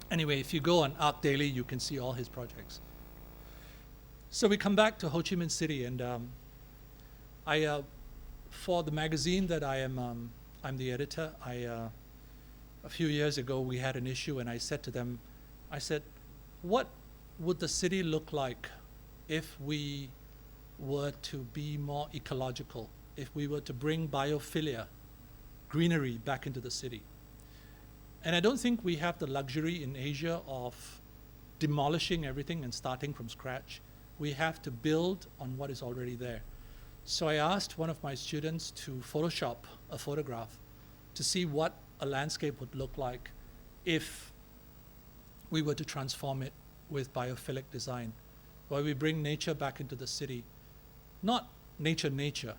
Anyway, if you go on Art Daily, you can see all his projects. So we come back to Ho Chi Minh City, and for the magazine that I'm the editor, a few years ago we had an issue, and I said to them, I said, what would the city look like if we were to be more ecological, if we were to bring biophilia, greenery, back into the city? And I don't think we have the luxury in Asia of demolishing everything and starting from scratch. We have to build on what is already there. So I asked one of my students to Photoshop a photograph to see what a landscape would look like if we were to transform it with biophilic design, where we bring nature back into the city. Not nature,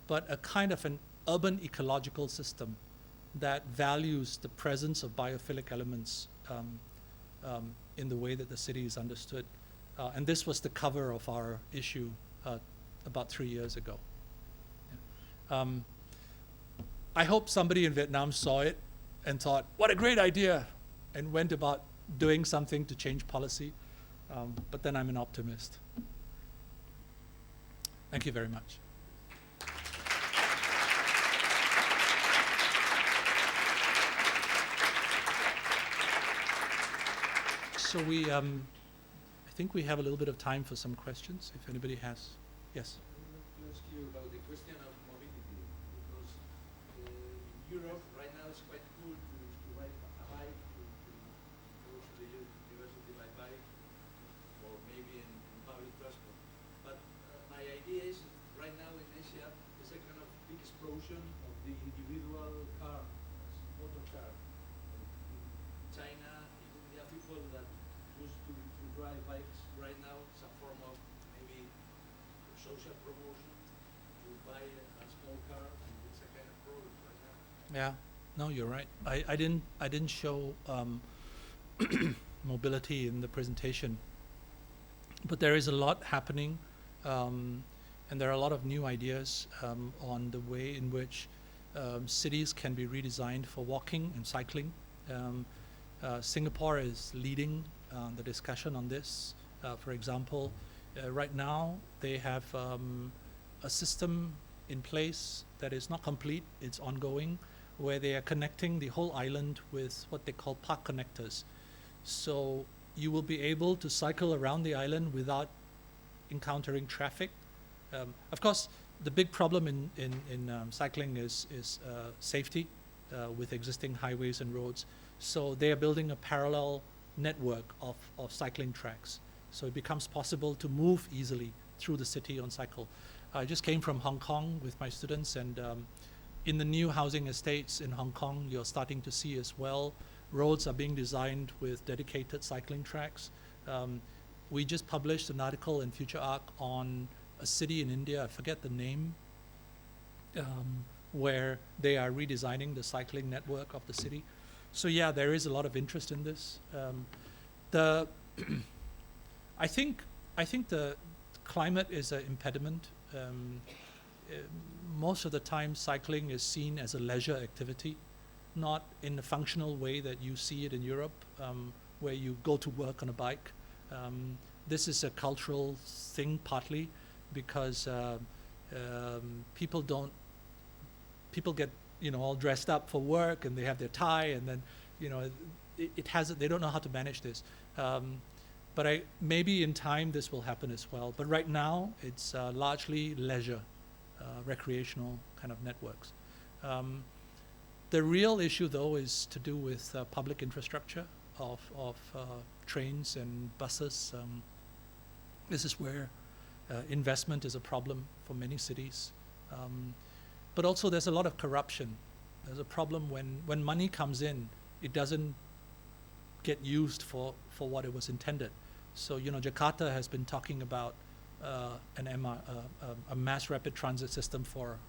but a kind of an urban ecological system that values the presence of biophilic elements in the way that the city is understood. And this was the cover of our issue about 3 years ago. Yeah. I hope somebody in Vietnam saw it and thought, what a great idea, and went about doing something to change policy. But then I'm an optimist. Thank you very much. So I think we have a little bit of time for some questions, if anybody has. Yes? I would like to ask you about the question of mobility, because Europe right now is quite cool to ride a bike, to go to the university by bike, or maybe in public transport. But my idea is, right now in Asia, there's a kind of big explosion of the individual car, motor car. In China, there are people that used to drive bikes right now. It's a form of maybe social promotion to buy a small car, and it's a kind of product right now. Yeah. No, you're right. I didn't show mobility in the presentation, but there is a lot happening, and there are a lot of new ideas on the way in which cities can be redesigned for walking and cycling. Singapore is leading the discussion on this. For example, right now they have a system in place that is not complete, it's ongoing, where they are connecting the whole island with what they call park connectors. So you will be able to cycle around the island without encountering traffic. Of course, the big problem in cycling is safety with existing highways and roads. So they are building a parallel network of cycling tracks. So it becomes possible to move easily through the city on cycle. I just came from Hong Kong with my students, and in the new housing estates in Hong Kong, you're starting to see as well, roads are being designed with dedicated cycling tracks. We just published an article in Future Arc on a city in India, I forget the name, where they are redesigning the cycling network of the city. So yeah, there is a lot of interest in this. I think the climate is an impediment. Most of the time, cycling is seen as a leisure activity, not in the functional way that you see it in Europe, where you go to work on a bike. This is a cultural thing, partly because people get all dressed up for work, and they have their tie, and then they don't know how to manage this. But maybe in time this will happen as well. But right now it's largely leisure, recreational kind of networks. The real issue, though, is to do with public infrastructure of trains and buses. This is where investment is a problem for many cities. But also there's a lot of corruption. There's a problem when money comes in, it doesn't get used for what it was intended. So Jakarta has been talking about a mass rapid transit system for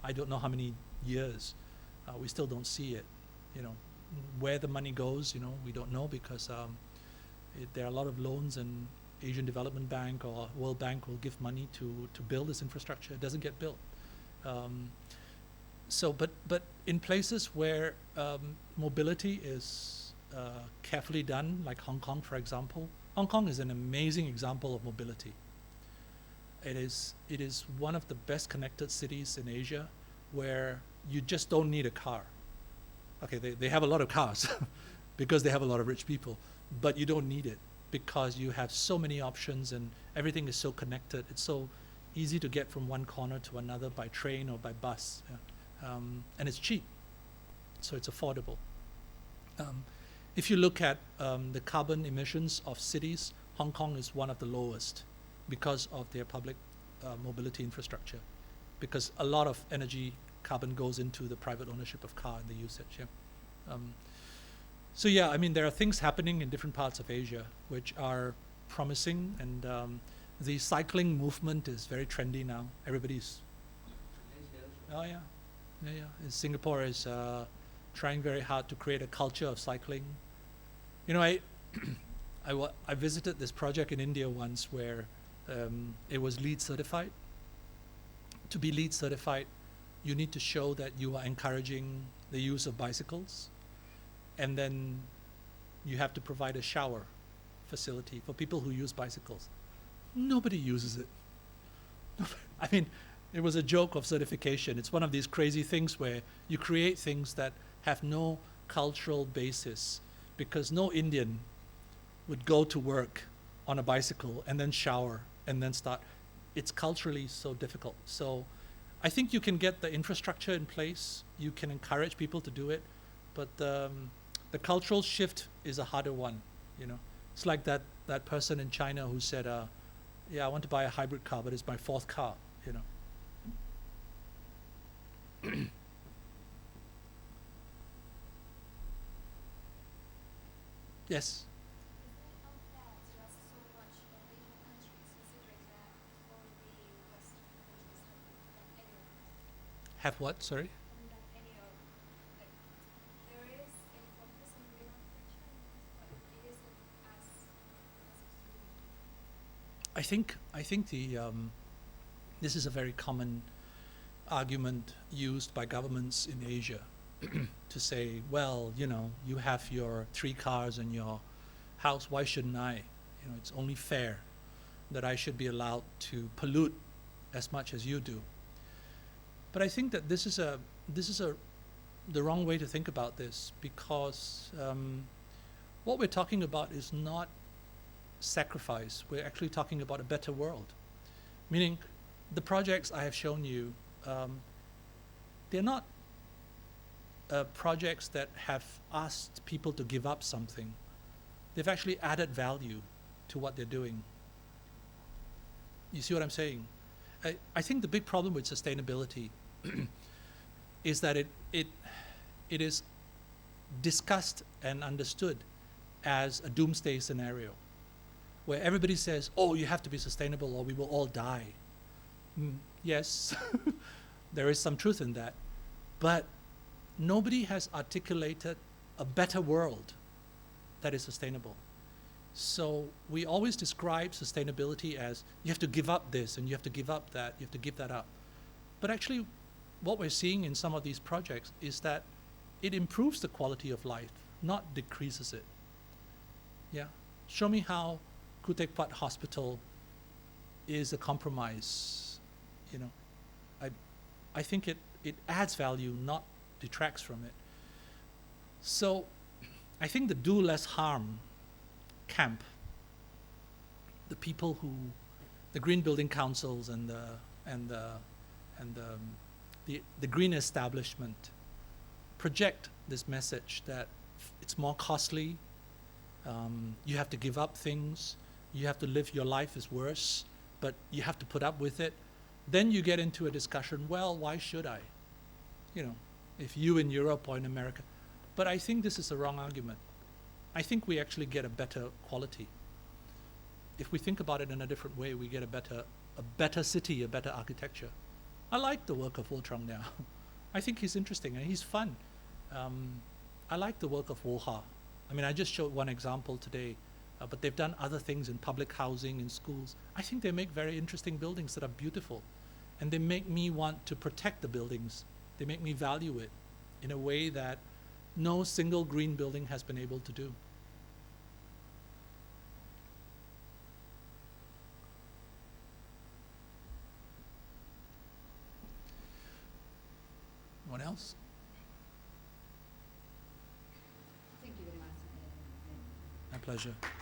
I don't know how many years. We still don't see it. Where the money goes, we don't know, because there are a lot of loans, and Asian Development Bank or World Bank will give money to build this infrastructure. It doesn't get built. But in places where mobility is carefully done, like Hong Kong, for example, Hong Kong is an amazing example of mobility. It is one of the best connected cities in Asia where you just don't need a car. Okay, they have a lot of cars because they have a lot of rich people, but you don't need it because you have so many options and everything is so connected. It's so easy to get from one corner to another by train or by bus. Yeah. And it's cheap, so it's affordable. If you look at the carbon emissions of cities, Hong Kong is one of the lowest because of their public mobility infrastructure, because a lot of energy carbon goes into the private ownership of car and the usage. Yeah. So yeah, I mean, there are things happening in different parts of Asia which are promising, and the cycling movement is very trendy now. Everybody's, oh yeah, yeah. Singapore is trying very hard to create a culture of cycling. You know, I visited this project in India once where it was LEED certified. To be LEED certified, you need to show that you are encouraging the use of bicycles, and then you have to provide a shower facility for people who use bicycles. Nobody uses it. I mean, it was a joke of certification. It's one of these crazy things where you create things that have no cultural basis, because no Indian would go to work on a bicycle and then shower and then start. It's culturally so difficult. So I think you can get the infrastructure in place, you can encourage people to do it, but the cultural shift is a harder one, you know. It's like that person in China who said, yeah, I want to buy a hybrid car, but it's my fourth car, you know. Yes? Have what, sorry? I think this is a very common argument used by governments in Asia to say, well, you know, you have your 3 cars in your house, why shouldn't I? You know, it's only fair that I should be allowed to pollute as much as you do. But I think that this is the wrong way to think about this, because what we're talking about is not sacrifice. We're actually talking about a better world. Meaning, the projects I have shown you, they're not projects that have asked people to give up something. They've actually added value to what they're doing. You see what I'm saying? I think the big problem with sustainability is that it is discussed and understood as a doomsday scenario, where everybody says, oh, you have to be sustainable or we will all die. Yes, there is some truth in that, but nobody has articulated a better world that is sustainable. So we always describe sustainability as you have to give up this and you have to give up that, you have to give that up. But actually, what we're seeing in some of these projects is that it improves the quality of life, not decreases it. Yeah, show me how Khoo Teck Puat Hospital is a compromise. You know, I think it adds value, not detracts from it. So I think the do less harm camp, the people who, the green building councils and the green establishment project this message that it's more costly, you have to give up things, you have to live your life is worse, but you have to put up with it. Then you get into a discussion, well, why should I? You know, if you in Europe or in America. But I think this is a wrong argument. I think we actually get a better quality. If we think about it in a different way, we get a better city, a better architecture. I like the work of Wu Trong now. I think he's interesting and he's fun. I like the work of Wu Ha. I mean, I just showed one example today, but they've done other things in public housing, in schools. I think they make very interesting buildings that are beautiful, and they make me want to protect the buildings. They make me value it in a way that no single green building has been able to do. Anyone else? Thank you very much. My pleasure.